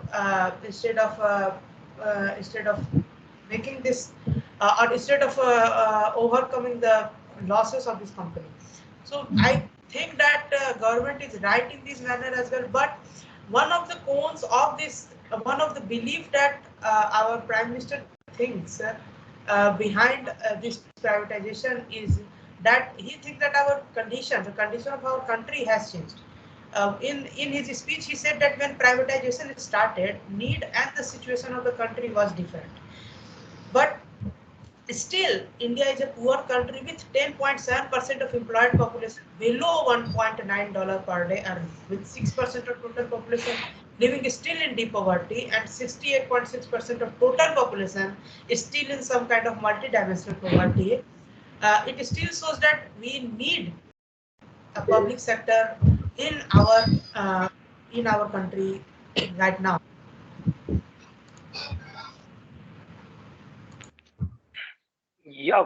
making this or instead of overcoming the losses of this company. So I think that government is right in this manner as well. But one of the cons of this, one of the belief that our Prime Minister thinks behind this privatization is that he thinks that our condition, the condition of our country has changed. In his speech, he said that when privatization started, need and the situation of the country was different. But still, India is a poor country with 10.7% of employed population below $1.9 per day earning, with 6% of total population living still in deep poverty, and 68.6% of total population is still in some kind of multi-dimensional poverty. It still shows that we need a public sector in our country right now. Yeah,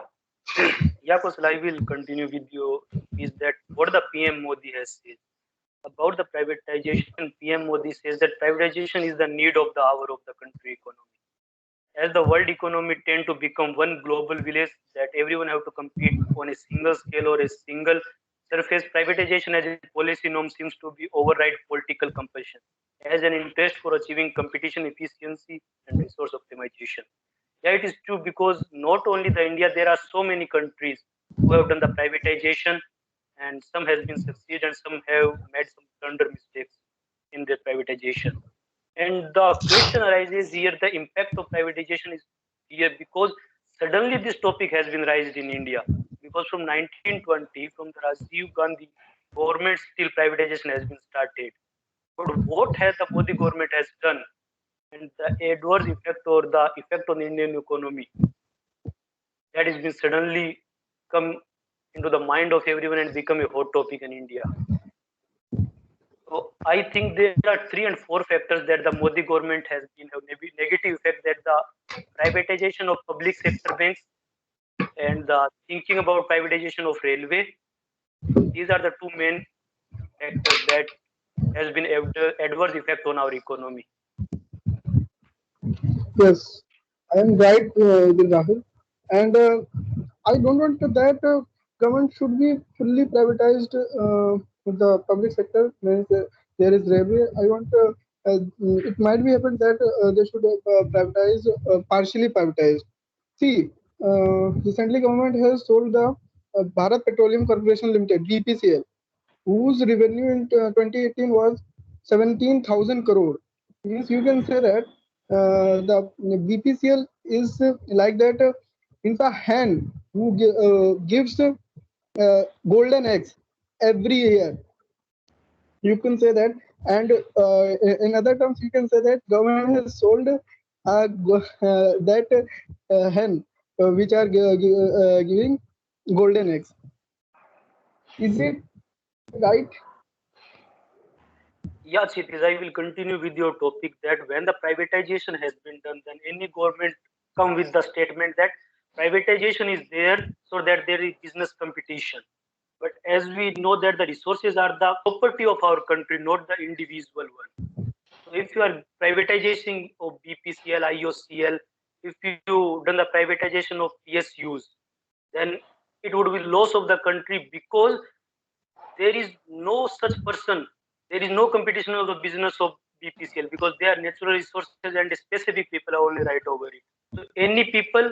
yeah, Kausal, I will continue with you. Is that what the PM Modi has said about the privatization? PM Modi says that privatization is the need of the hour of the country economy. As the world economy tend to become one global village that everyone have to compete on a single scale or a single surface, privatization as a policy norm seems to be override political compulsion as an interest for achieving competition efficiency and resource optimization. Yeah, it is true, because not only the India, there are so many countries who have done the privatization, and some has been succeed and some have made some blunder mistakes in their privatization. And the question arises here, the impact of privatization is here because suddenly this topic has been raised in India. Because from 1920, from the Rajiv Gandhi government, still privatization has been started. But what has the Modi government has done, and the adverse effect or the effect on the Indian economy, that has been suddenly come into the mind of everyone and become a hot topic in India. So I think there are 3 and 4 factors that the Modi government has been a negative effect, that the privatization of public sector banks and the thinking about privatization of railway. These are the 2 main factors that has been adverse effect on our economy. Yes, I am right with Rahul. And I don't want that government should be fully privatized the public sector. Means there is railway. I want it might be happen that they should privatize partially privatized. See, recently government has sold the Bharat Petroleum Corporation Limited (BPCL), whose revenue in 2018 was 17,000 crore. Means you can say that the BPCL is like that. It's a hen who gives golden eggs every year. You can say that, and in other terms, you can say that government has sold that hen which are giving golden eggs. Is it right? Yeah, Kshitij, I will continue with your topic that when the privatization has been done, then any government come with the statement that privatization is there so that there is business competition. But as we know that the resources are the property of our country, not the individual one. So if you are privatization of BPCL, IOCL, if you done the privatization of PSUs, then it would be loss of the country because there is no such person. There is no competition of the business of BPCL because they are natural resources and specific people are only right over it. So any people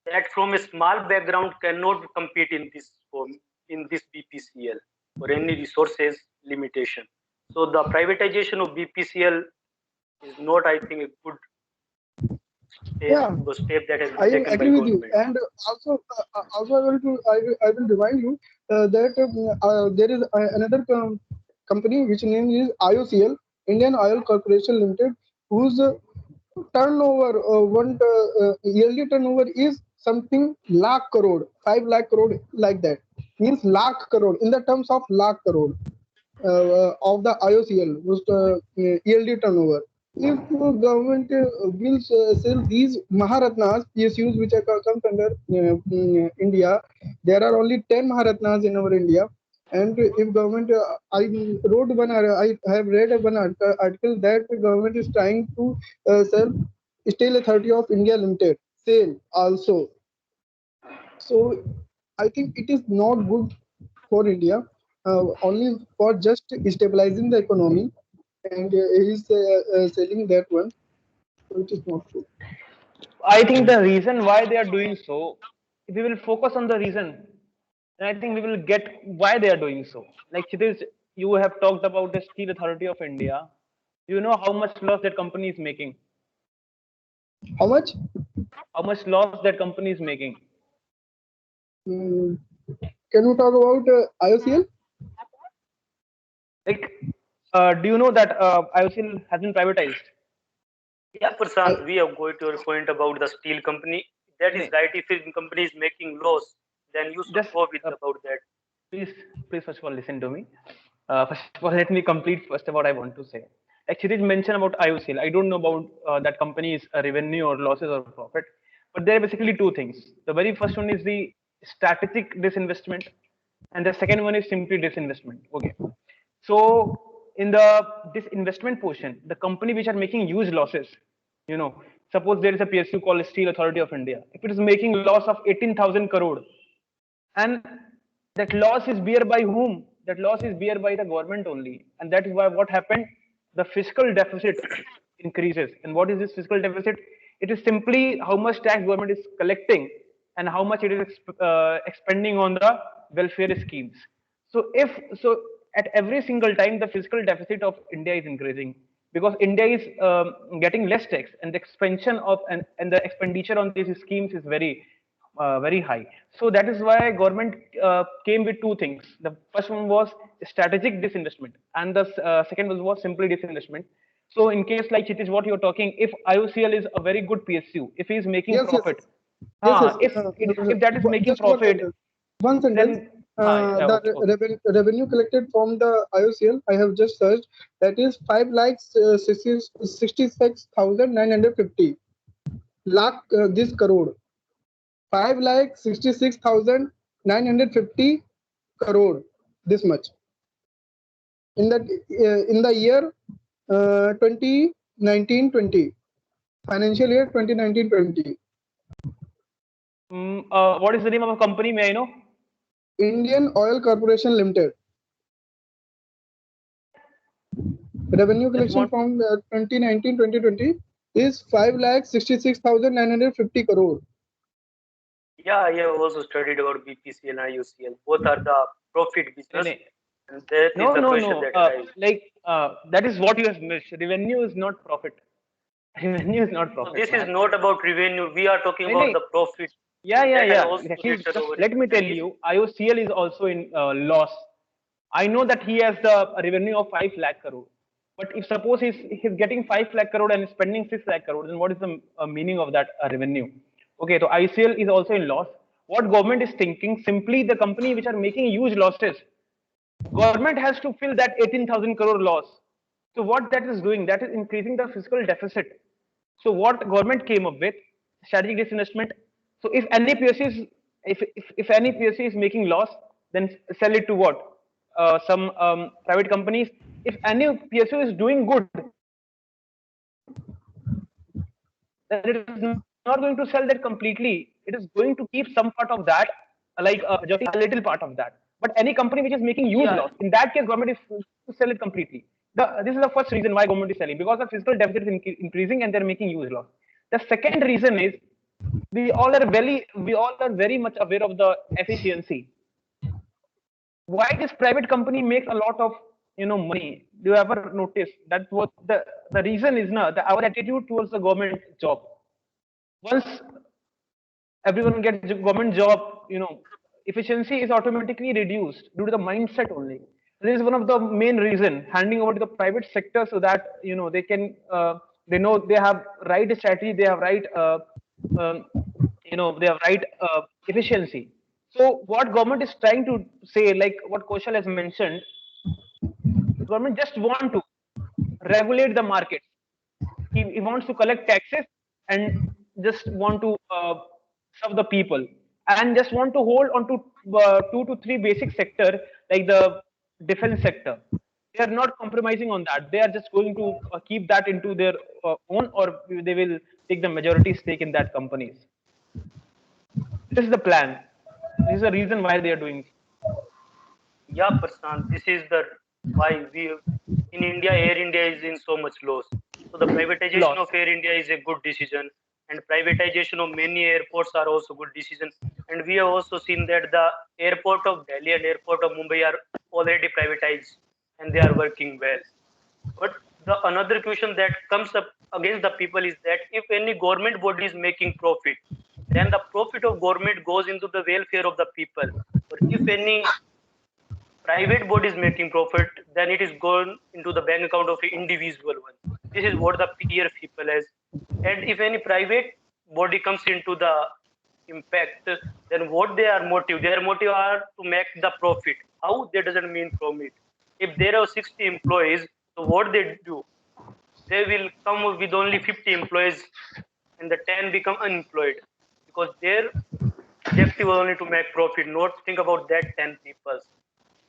that from a small background cannot compete in this form, in this BPCL or any resources limitation. So the privatization of BPCL is not, I think, a good Yeah, step that has been I taken by agree with you. government. And also I will remind you that there is another company which name is IOCL, Indian Oil Corporation Limited, whose turnover yearly turnover is something lakh crore, 5 lakh crore, like that. Means lakh crore in the terms of lakh crore of the IOCL was yearly turnover. If government will sell these Maharatnas PSUs which are comes under India, there are only 10 Maharatnas in our India. And if government, I wrote one, I have read one article that the government is trying to sell Steel Authority of India Limited, sale also. So I think it is not good for India, only for just stabilizing the economy, and he is selling that one, so it is not true. I think the reason why they are doing so, if we will focus on the reason, then I think we will get why they are doing so. Like Kshitij, you have talked about the Steel Authority of India. You know how much loss that company is making. How much? How much loss that company is making. Mm, can we talk about IOCL? Like, do you know that IOCL has been privatized? Yeah, I, Prashant, we have got your point about the steel company. That is No, right. If a company is making loss, then you should just go with about that. please, please first of all listen to me. First of all, let me complete first what I want to say. Actually, mention about IOCL. I don't know about that company's revenue or losses or profit, but there are basically two things. The very first one is the strategic disinvestment, and the second one is simply disinvestment. Okay. So in the disinvestment portion, the company which are making huge losses, you know, suppose there is a PSU called Steel Authority of India. If it is making loss of 18,000 crore, and that loss is bear by whom? That loss is bear by the government only, and that is why what happened, the fiscal deficit increases. And what is this fiscal deficit? It is simply how much tax government is collecting and how much it is expending on the welfare schemes. So if so, at every single time the fiscal deficit of India is increasing because India is getting less tax, and the expansion of and the expenditure on these schemes is very high. So that is why government came with two things. The first one was strategic disinvestment, and the second was simply disinvestment. So in case like it is what you're talking, if IOCL is a very good PSU, if he is making yes, yes, profit, yes. if that is making Just one profit, sentence. One sentence. then yeah, The okay, okay. revenue collected from the IOCL, I have just searched, that is 5,66,950 lakh this crore. 5,66,950 crore. This much in the year 2019-20, financial year 2019-20. What is the name of a company? May I know? Indian Oil Corporation Limited. Revenue Just collection want. from 2019-2020 is 5,66,950 crore. Yeah, I have also studied about BPCL and IOCL. Both are the profit business, No, and that is no, the no, question no. that arises. Like that is what you have missed. Revenue is not profit. Revenue is not So profit. this is man. not about revenue. We are talking No, about no. the profit. Yeah. That I also Exactly. stated Just over let me here. tell you, IOCL is also in loss. I know that he has the revenue of 5 lakh crore. But if suppose he's getting 5 lakh crore and spending 6 lakh crore, then what is the meaning of that revenue? Okay, so ICL is also in loss. What government is thinking? Simply the company which are making huge losses, government has to fill that 18,000 crore loss. So what that is doing, that is increasing the fiscal deficit. So what government came up with, strategic disinvestment. So if any PSU is, if any PSU is making loss, then sell it to what? Some private companies. If any PSU is doing good, then it is not going to sell that completely. It is going to keep some part of that, like just a little part of that. But any company which is making huge Yeah. loss, in that case, government is to sell it completely. This is the first reason why government is selling, because the fiscal deficit is increasing and they're making huge loss. The second reason is we all are very much aware of the efficiency. Why this private company makes a lot of money? Do you ever notice that? What the reason is now our attitude towards the government job. Once everyone gets government job, efficiency is automatically reduced due to the mindset only. This is one of the main reason, handing over to the private sector so that they can they know they have right strategy, they have right um, they have right efficiency. So what government is trying to say, like what Kaushal has mentioned, government just want to regulate the market. He wants to collect taxes and just want to serve the people, and just want to hold on to 2 to 3 basic sector like the defense sector. They are not compromising on that. They are just going to keep that into their own, or they will take the majority stake in that companies. This is the plan. This is the reason why they are doing. Yeah, Prashant, this is the why we in India, Air India is in so much loss. So the privatization Loss. of Air India is a good decision, and privatization of many airports are also good decision. And we have also seen that the airport of Delhi and airport of Mumbai are already privatized, and they are working well. But the another question that comes up against the people is that if any government body is making profit, then the profit of government goes into the welfare of the people. Or if any private body is making profit, then it is going into the bank account of an individual one. This is what the peer people has. And if any private body comes into the impact, then what their motive are to make the profit. How? That doesn't mean from it. If there are 60 employees, so what they do? They will come with only 50 employees and the 10 become unemployed because their objective was only to make profit, not think about that 10 people.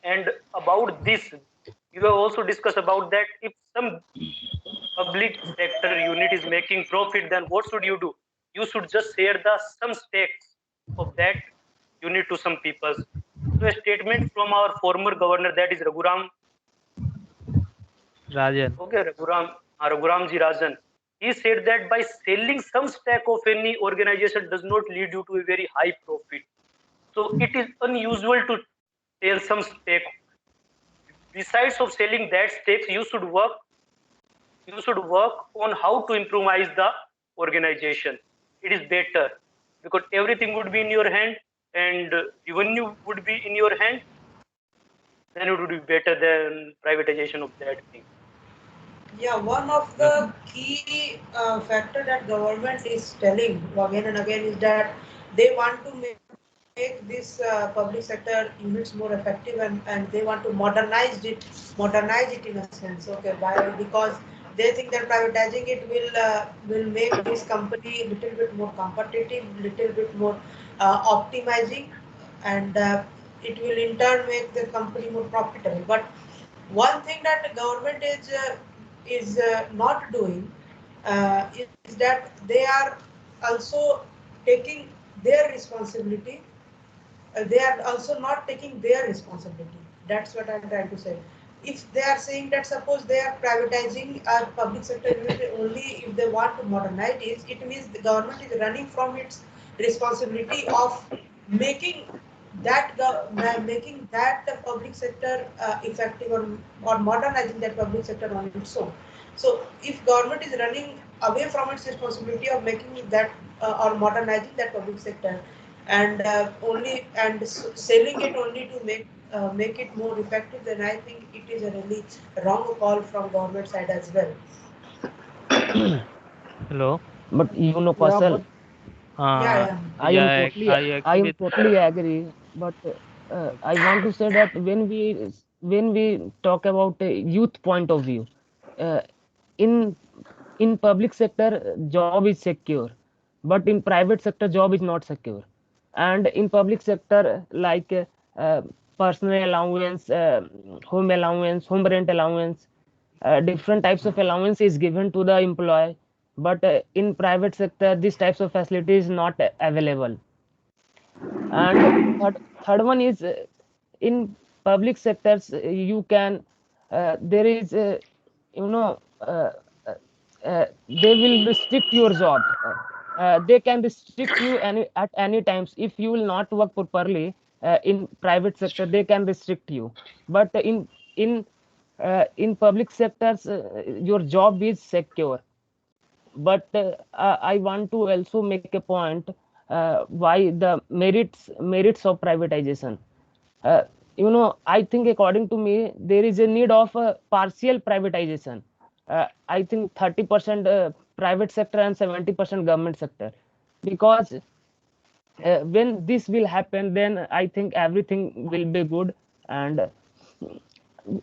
And about this, you have also discussed about that if some public sector unit is making profit, then what should you do? You should just share the some stakes of that unit to some people. So a statement from our former governor, that is Raghuram. Rajan. Okay, Raghuramji Rajan. He said that by selling some stake of any organization does not lead you to a very high profit. So it is unusual to sell some stake. Besides of selling that stakes, you should work on how to improve the organization. It is better because everything would be in your hand and revenue would be in your hand. Then it would be better than privatization of that thing. Yeah, one of the key factor that government is telling again and again is that they want to make this public sector units more effective, and they want to modernize it in a sense. Okay, because they think that privatizing it will make this company a little bit more competitive, little bit more optimizing, and it will in turn make the company more profitable. But one thing that the government is not doing is that they are also taking their responsibility. They are also not taking their responsibility. That's what I'm trying to say. If they are saying that suppose they are privatizing a public sector unit only if they want to modernize it, it means the government is running from its responsibility of making making that public sector effective, or modernizing that public sector on its own. So if government is running away from its responsibility of making that or modernizing that public sector, and selling it only to make it more effective, then I think it is a really wrong call from government side as well. Hello. But you know, Yeah, Kausal, but Yeah, Uh, yeah. yeah, I I agree am with. totally agree. But I want to say that when we talk about a youth point of view, uh, in in public sector job is secure, but in private sector job is not secure. And in public sector, like personal allowance, home allowance, home rent allowance, different types of allowance is given to the employee. But in private sector these types of facility is not available. And third one is, in public sectors you can, there is you know uh, uh, they will restrict your job. They can restrict you at any times if you will not work properly. In private sector they can restrict you, but in public sectors your job is secure. But I want to also make a point, why the merits of privatization. uh, I think according to me there is a need of a partial privatization. I think 30% private sector and 70% government sector, because when this will happen then I think everything will be good. And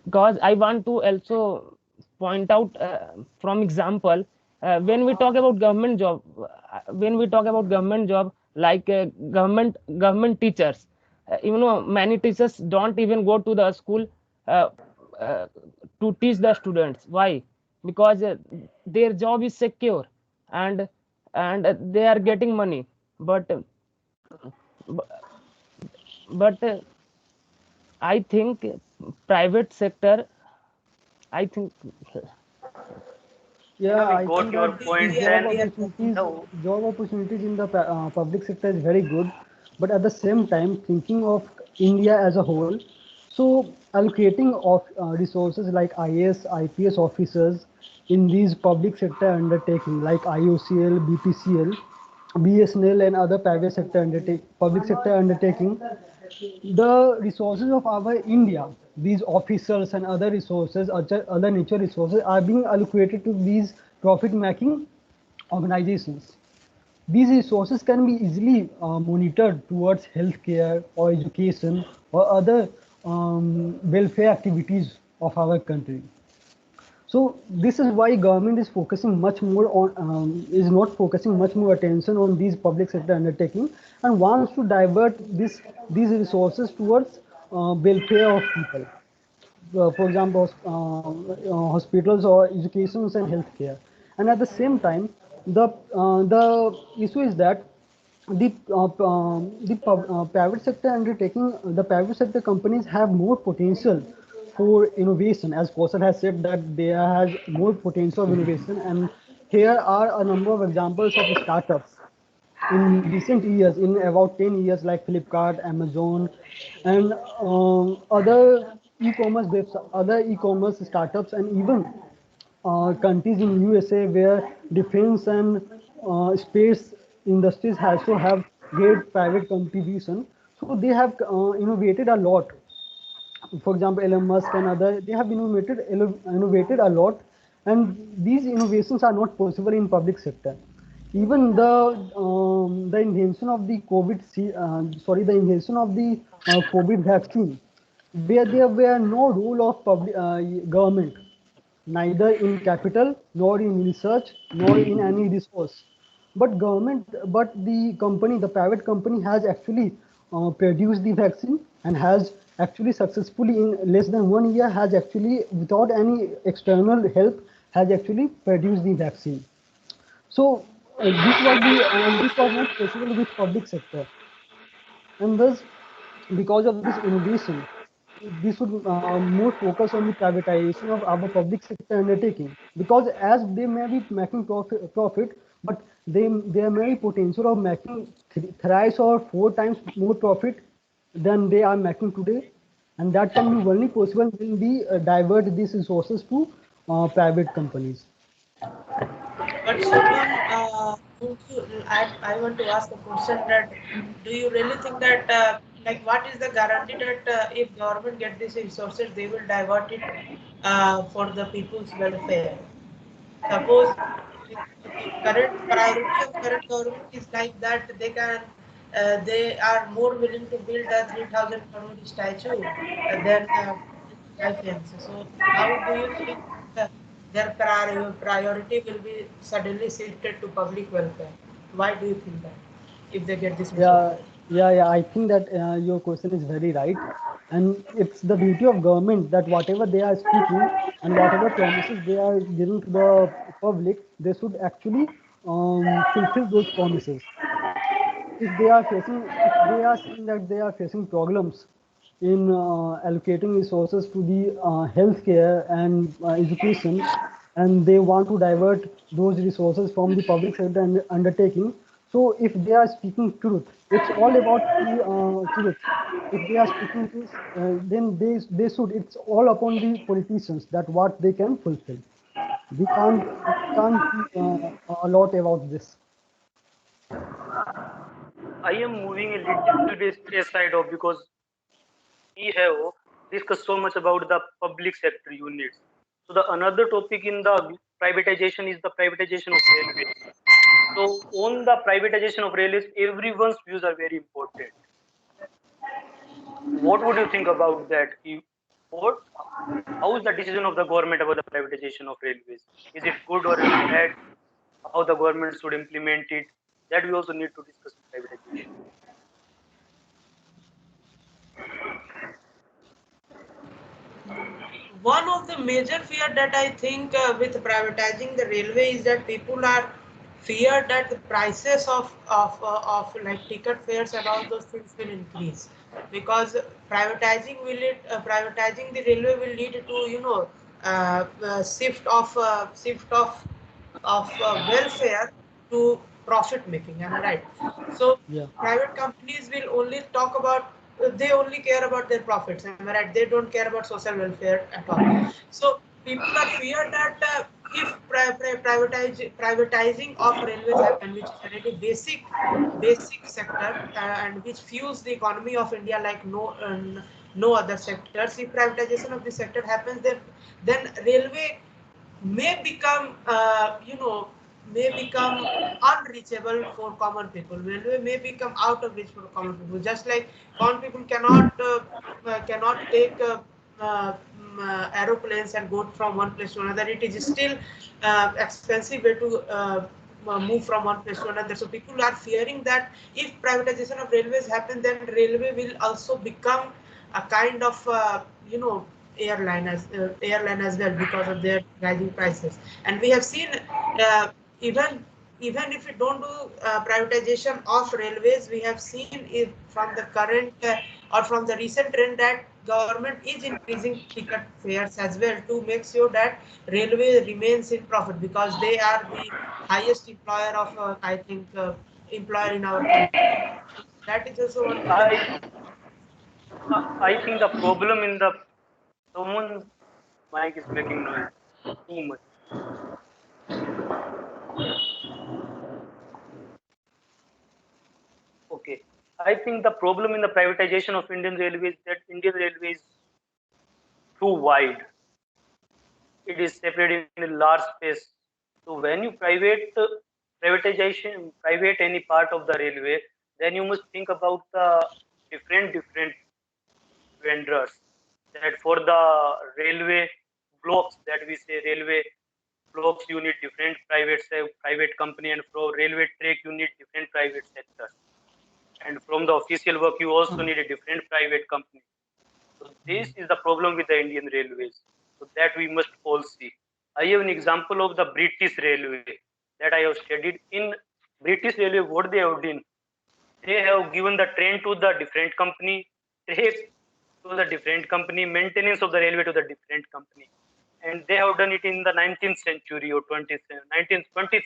because I want to also point out from example, when we talk about government job, like government teachers, many teachers don't even go to the school uh, uh, to teach the students. Why? Because their job is secure, and they are getting money. But bu- but I think private sector, I think. yeah, We I got think your that the points, and now job opportunities in the public sector is very good, but at the same time, thinking of India as a whole, so allocating of resources like IAS, IPS officers in these public sector undertaking like IOCL, BPCL, BSNL, and other public sector undertaking, the resources of our India, these officers and other resources, other nature resources are being allocated to these profit-making organizations. These resources can be easily monitored towards healthcare or education or other welfare activities of our country. So this is why government is focusing much more on, is not focusing much more attention on these public sector undertaking, and wants to divert these resources towards welfare of people. For example, hospitals or educations and healthcare. And at the same time, the issue is that the private sector companies have more potential for innovation. As Kausal has said, that there has more potential of innovation, and here are a number of examples of startups in recent years, in about 10 years, like Flipkart, Amazon, and other e-commerce startups, and even countries in USA where defense and space industries also have great private contribution. So they have innovated a lot. For example, Elon Musk and other, they have innovated a lot, and these innovations are not possible in public sector. Even the invention of the the invention of the COVID vaccine, where there were no role of government, neither in capital nor in research nor in any resource. But the private company has actually produced the vaccine, and has actually successfully, in less than 1 year, has actually, without any external help, has actually produced the vaccine. So this was not possible with public sector, and thus, because of this innovation, this would more focus on the privatization of our public sector undertaking, because as they may be making profit, but there may be potential of making thrice or four times more profit than they are making today, and that can be only possible when we divert these resources to private companies. But Shubham, I want to ask a question that do you really think that like what is the guarantee that if government get these resources, they will divert it for the people's welfare? Suppose the current priority of current government is like that they are more willing to build a 3,000 crore statue than IFMC. So how do you think their priority will be suddenly shifted to public welfare? Why do you think that if they get this resource? Yeah. I think that your question is very right, and it's the duty of government that whatever they are speaking and whatever promises they are giving to the public, they should actually fulfill those promises. If they are saying that they are facing problems in allocating resources to the healthcare and education, and they want to divert those resources from the public sector and undertaking. So if they are speaking truth, it's all about the truth. If they are speaking truth, then they should. It's all upon the politicians that what they can fulfill. We can't do a lot about this. I am moving a little bit aside of because we have discussed so much about the public sector units. So the another topic in the privatization is the privatization of railways. So on the privatization of railways, everyone's views are very important. What would you think about that? What, how is the decision of the government about the privatization of railways? Is it good or bad? How the government should implement it? That we also need to discuss in privatization. One of the major fear that I think with privatizing the railway is that people are feared that the prices of like ticket fares and all those things will increase because privatizing the railway will lead to shift of welfare to profit making. Am I right? So Yeah. private companies will only talk about they only care about their profits. Am I right? They don't care about social welfare at all. So people are feared that if privatizing of railways happen, which is a really basic sector and which fuels the economy of India like no other sectors. If privatization of this sector happens, then railway may become unreachable for common people. Railway may become out of reach for common people. Just like common people cannot take aeroplanes and go from one place to another. It is still expensive way to move from one place to another. So people are fearing that if privatization of railways happen, then railway will also become a kind of airline as well because of their rising prices. And we have seen uh, even if we don't do privatization of railways, we have seen it from the current or from the recent trend that government is increasing ticket fares as well to make sure that railway remains in profit because they are the highest employer of I think employer in our country. That is also one reason. I think the problem in the someone's mic is making noise too much. Okay. I think the problem in the privatization of Indian Railways that Indian Railways is too wide. It is separated in a large space. So when you private any part of the railway, then you must think about the different vendors. That for the railway blocks that we say railway blocks you need different private company, and for railway track you need different private sectors. And from the official work you also need a different private company. So this is the problem with the Indian railways. So that we must all see. I have an example of the British railway that I have studied. In British railway, what they have done, they have given the train to the different company, track to the different company, maintenance of the railway to the different company. And they have done it in the 19th century or 20th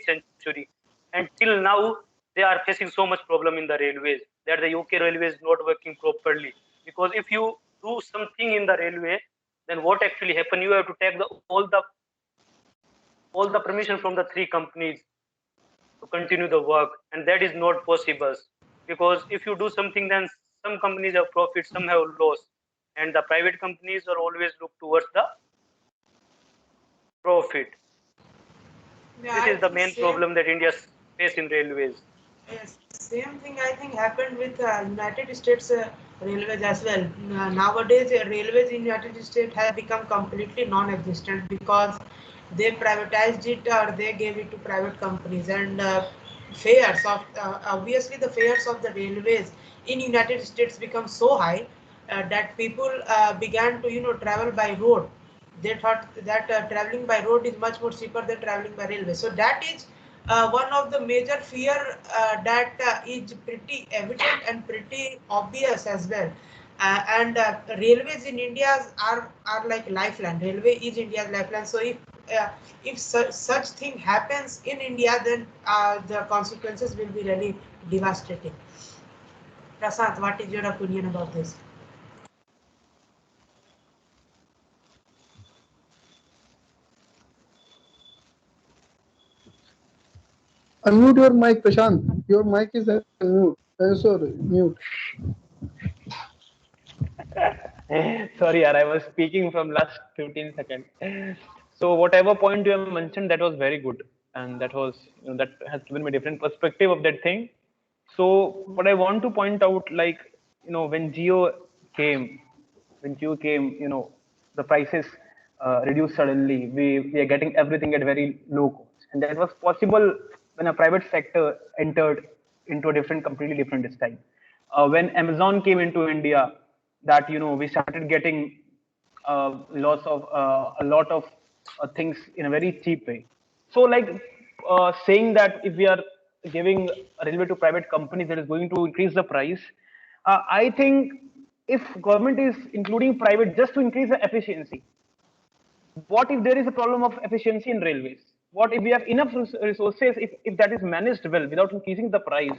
century. And till now, they are facing so much problem in the railways that the UK railway is not working properly. Because if you do something in the railway, then what actually happen? You have to take all the permission from the three companies to continue the work, and that is not possible. Because if you do something, then some companies have profit, some have loss, and the private companies are always look towards the profit. Yeah, This I is the think main same. problem that India face in railways. Yes, same thing I think happened with United States railways as well. Nowadays, railways in United States have become completely non-existent because they privatized it or they gave it to private companies. And fares of obviously the fares of the railways in United States become so high that people began to travel by road. They thought that traveling by road is much more cheaper than traveling by railway. So that is one of the major fear that is pretty evident and pretty obvious as well. And railways in India are like lifeline. Railway is India's lifeline. So if such thing happens in India, then the consequences will be really devastating. Prasad, what is your opinion about this? Unmute your mic, Prashant. Your mic is mute. Sorry, mute. Sorry, yaar, I was speaking from last 15 seconds. So whatever point you have mentioned, that was very good, and that was that has given me different perspective of that thing. So what I want to point out, like when came, when Jio came, the prices reduced suddenly. We are getting everything at very low cost, and that was possible when a private sector entered into a completely different style. When Amazon came into India, that we started getting a lot of things in a very cheap way. So like saying that if we are giving a railway to private companies, that is going to increase the price. I think if government is including private just to increase the efficiency, what if there is a problem of efficiency in railways? What if we have enough resources, if that is managed well without increasing the price,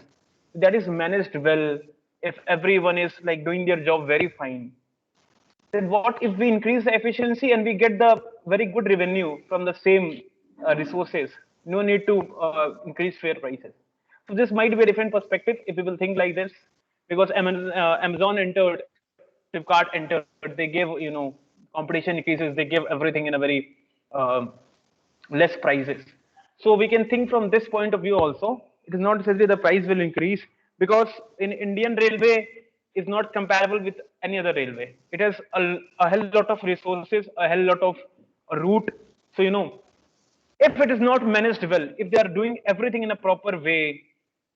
if that is managed well, if everyone is like doing their job very fine, then what if we increase the efficiency and we get the very good revenue from the same resources? No need to increase fare prices. So this might be a different perspective if people think like this, because Amazon entered, Flipkart entered, they gave competition increases, they give everything in a very less prices. So we can think from this point of view also. It is not necessarily the price will increase, because in Indian railway is not comparable with any other railway. It has a hell lot of resources, a hell lot of route. So if it is not managed well, if they are doing everything in a proper way,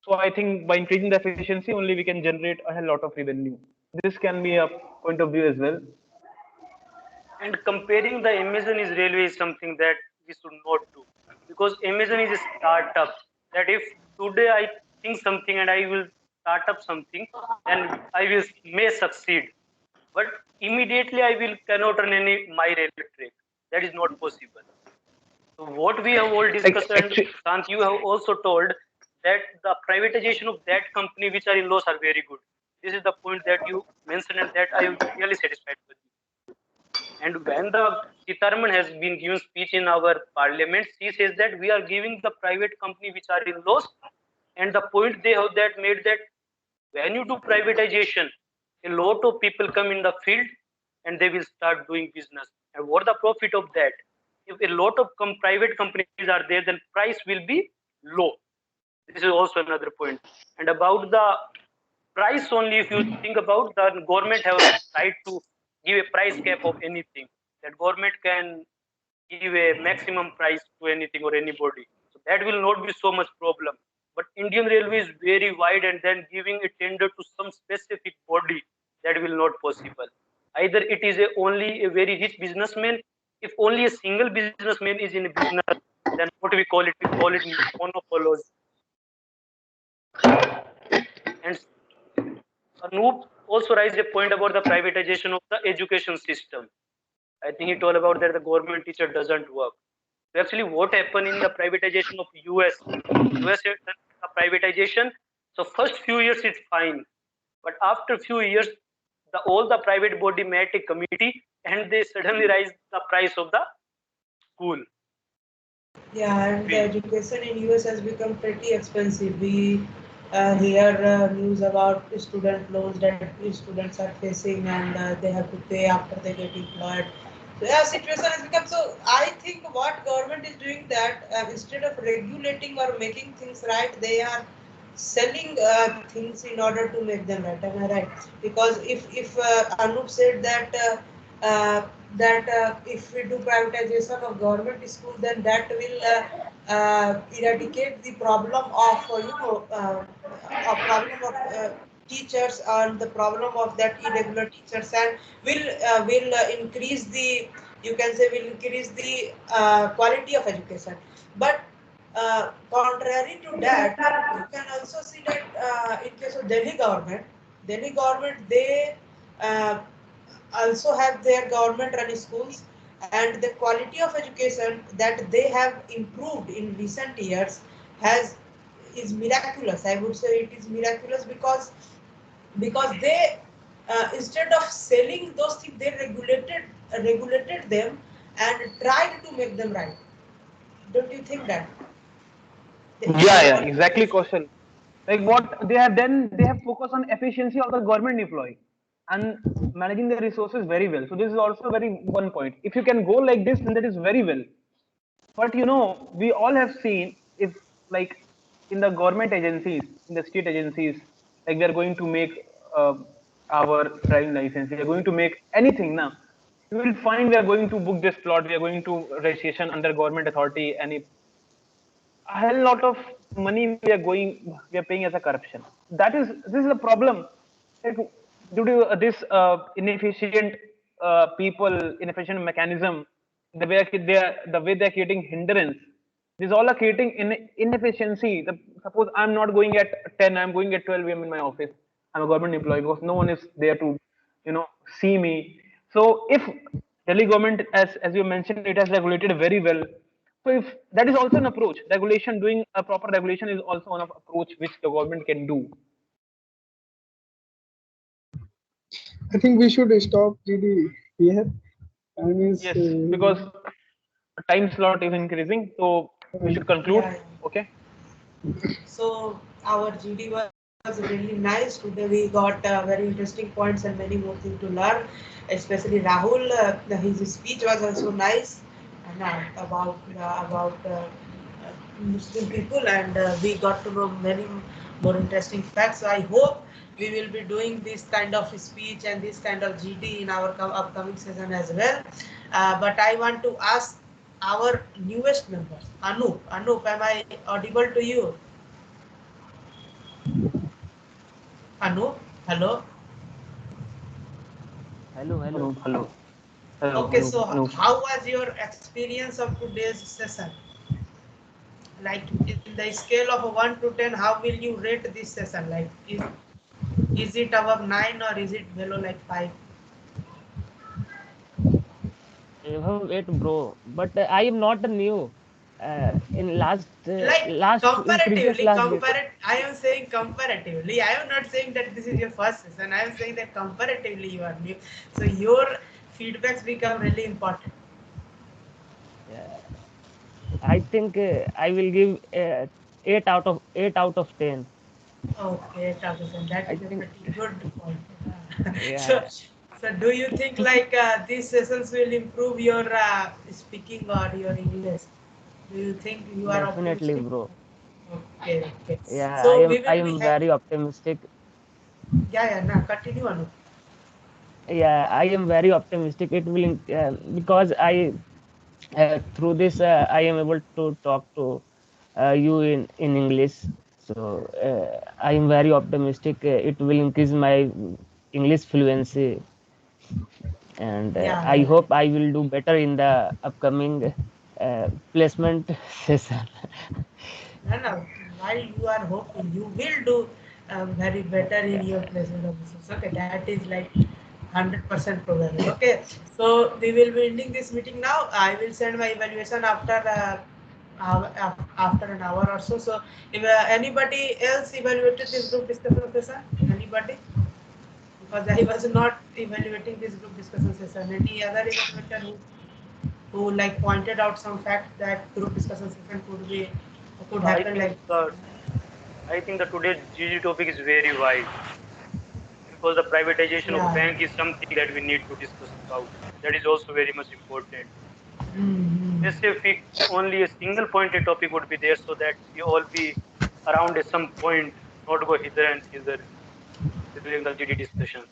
so I think by increasing the efficiency only we can generate a hell lot of revenue. This can be a point of view as well. And comparing the Amazon is railway is something that we should not do, because Amazon is a startup. That if today I think something and I will start up something, then I will may succeed, but immediately I will cannot run any my railway track. That is not possible. So what we have all discussed, and Actually, Sant, you have also told that the privatization of that company which are in loss are very good. This is the point that you mentioned, and that I am really satisfied with. And when the Sitaraman has been given speech in our parliament, she says that we are giving the private company which are in loss. And the point they have that made that when you do privatization, a lot of people come in the field and they will start doing business. And what the profit of that? If a lot of private companies are there, then price will be low. This is also another point. And about the price only, if you think about, the government have right to give a price cap of anything. That government can give a maximum price to anything or anybody. So that will not be so much problem. But Indian Railway is very wide, and then giving a tender to some specific body, that will not possible. Either it is only a very rich businessman. If only a single businessman is in a business, then what we call it? We call it monopoly. And Anoop also raised a point about the privatization of the education system. I think he told about that the government teacher doesn't work. So actually, what happened in the privatization of US? US had done the privatization. So first few years it's fine. But after few years, all the private body met a committee and they suddenly raised the price of the school. Yeah, and the education in US has become pretty expensive. We hear news about student loans that students are facing, and they have to pay after they get employed. So yeah, situation has become so. I think what government is doing that instead of regulating or making things right, they are selling things in order to make them right. Am I right? Because if Anup said that. If we do privatization of government school, then that will eradicate the problem of a problem of teachers and the problem of that irregular teachers, and will increase the, you can say, will increase the quality of education. But contrary to that, you can also see that in case of Delhi government, they uh, also have their government run schools, and the quality of education that they have improved in recent years has is miraculous. I would say it is miraculous because they instead of selling those things, they regulated them and tried to make them right. Don't you think that? Yeah, exactly, Kaushal. Like what they have done, they have focused on efficiency of the government employee and managing the resources very well. So this is also very one point. If you can go like this, then that is very well. But we all have seen, if like in the government agencies, in the state agencies, like we are going to make uh, our driving license, we are going to make anything now. You will find we are going to book this plot, we are going to registration under government authority, any a hell lot of money we are paying as a corruption. This is a problem. Like, due to this inefficient people, inefficient mechanism, the way they are creating hindrance. This all are creating inefficiency. Suppose I'm not going at 10, I'm going at 12 a.m. in my office. I'm a government employee because no one is there to, see me. So if Delhi government, as you mentioned, it has regulated very well. So if that is also an approach, regulation, doing a proper regulation is also one of approach which the government can do. I think we should stop GD here. Yes, because time slot is increasing, so we should conclude. Yeah. Okay. So our GD was really nice. Today we got very interesting points and many more things to learn. Especially Rahul, his speech was also nice, and about Muslim people, and we got to know many more interesting facts. So I hope we will be doing this kind of speech and this kind of GD in our upcoming season as well. But I want to ask our newest members, Anup. Anup, am I audible to you? Anu, hello. Hello. Hello. Okay, so Hello. how was your experience of today's session? Like in the scale of 1 to 10, how will you rate this session? Like is it above 9 or is it below like 5? Above it, bro. But I am not new. In Like in previous comparatively, last meeting. I am saying comparatively. I am not saying that this is your first session. I am saying that comparatively you are new. So your feedbacks become really important. Yeah, I think I will give 8 out of 10. Okay, Takusan, that I is a think. pretty good point. So, Yeah, so do you think like these sessions will improve your speaking or your English? Do you think you are definitely, optimistic? bro. Okay, okay. Yeah, So we I will be am having, very optimistic. yeah, now continue on. Yeah, I am very optimistic. It will because I through this I am able to talk to you in English. So I am very optimistic. It will increase my English fluency, and Yeah, I yeah. hope I will do better in the upcoming placement session. No, no. While you are hopeful, you will do very better in your placement officers. Okay, that is like 100% probable. Okay, so we will be ending this meeting now. I will send my evaluation after an hour or so. So if anybody else evaluated this group discussion session, anybody? because I was not evaluating this group discussion session. Any other evaluator who like pointed out some fact that group discussion session could I happen like. think the today's GG topic is very wide because the privatization of Yeah. bank is something that we need to discuss about. That is also very much important. Specific, only a single pointed topic would be there so that we all be around at some point, not go hither and thither during the GD discussion.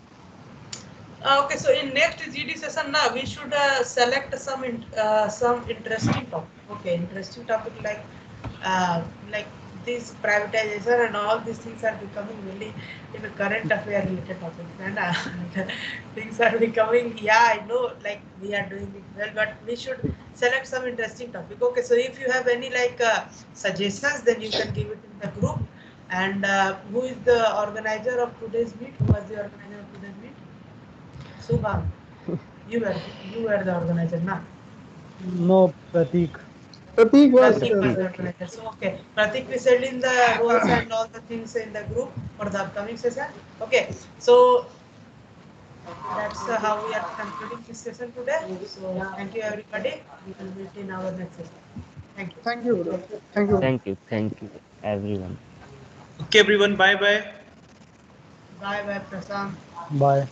Okay, so in next GD session now we should select some interesting topic. Okay, interesting topic like this privatization and all these things are becoming really in a current affair related topics, and things are becoming, yeah, I know, like we are doing it well, but we should select some interesting topic. Okay, so if you have any suggestions, then you can give it in the group. And who is the organizer of today's meet? Who was the organizer of today's meet? Subham, you were the organizer, na? No, Pratik. Pratik was Pratik was the organizer. So okay, Pratik will send in the roles and all the things in the group for the upcoming session. Okay, so that's how we are concluding this session today. So thank you everybody. We will meet in our next session. Thank you. Thank you, bro. Thank you. Thank you, everyone. Okay, everyone. Bye bye. Bye bye, Prasad. Bye.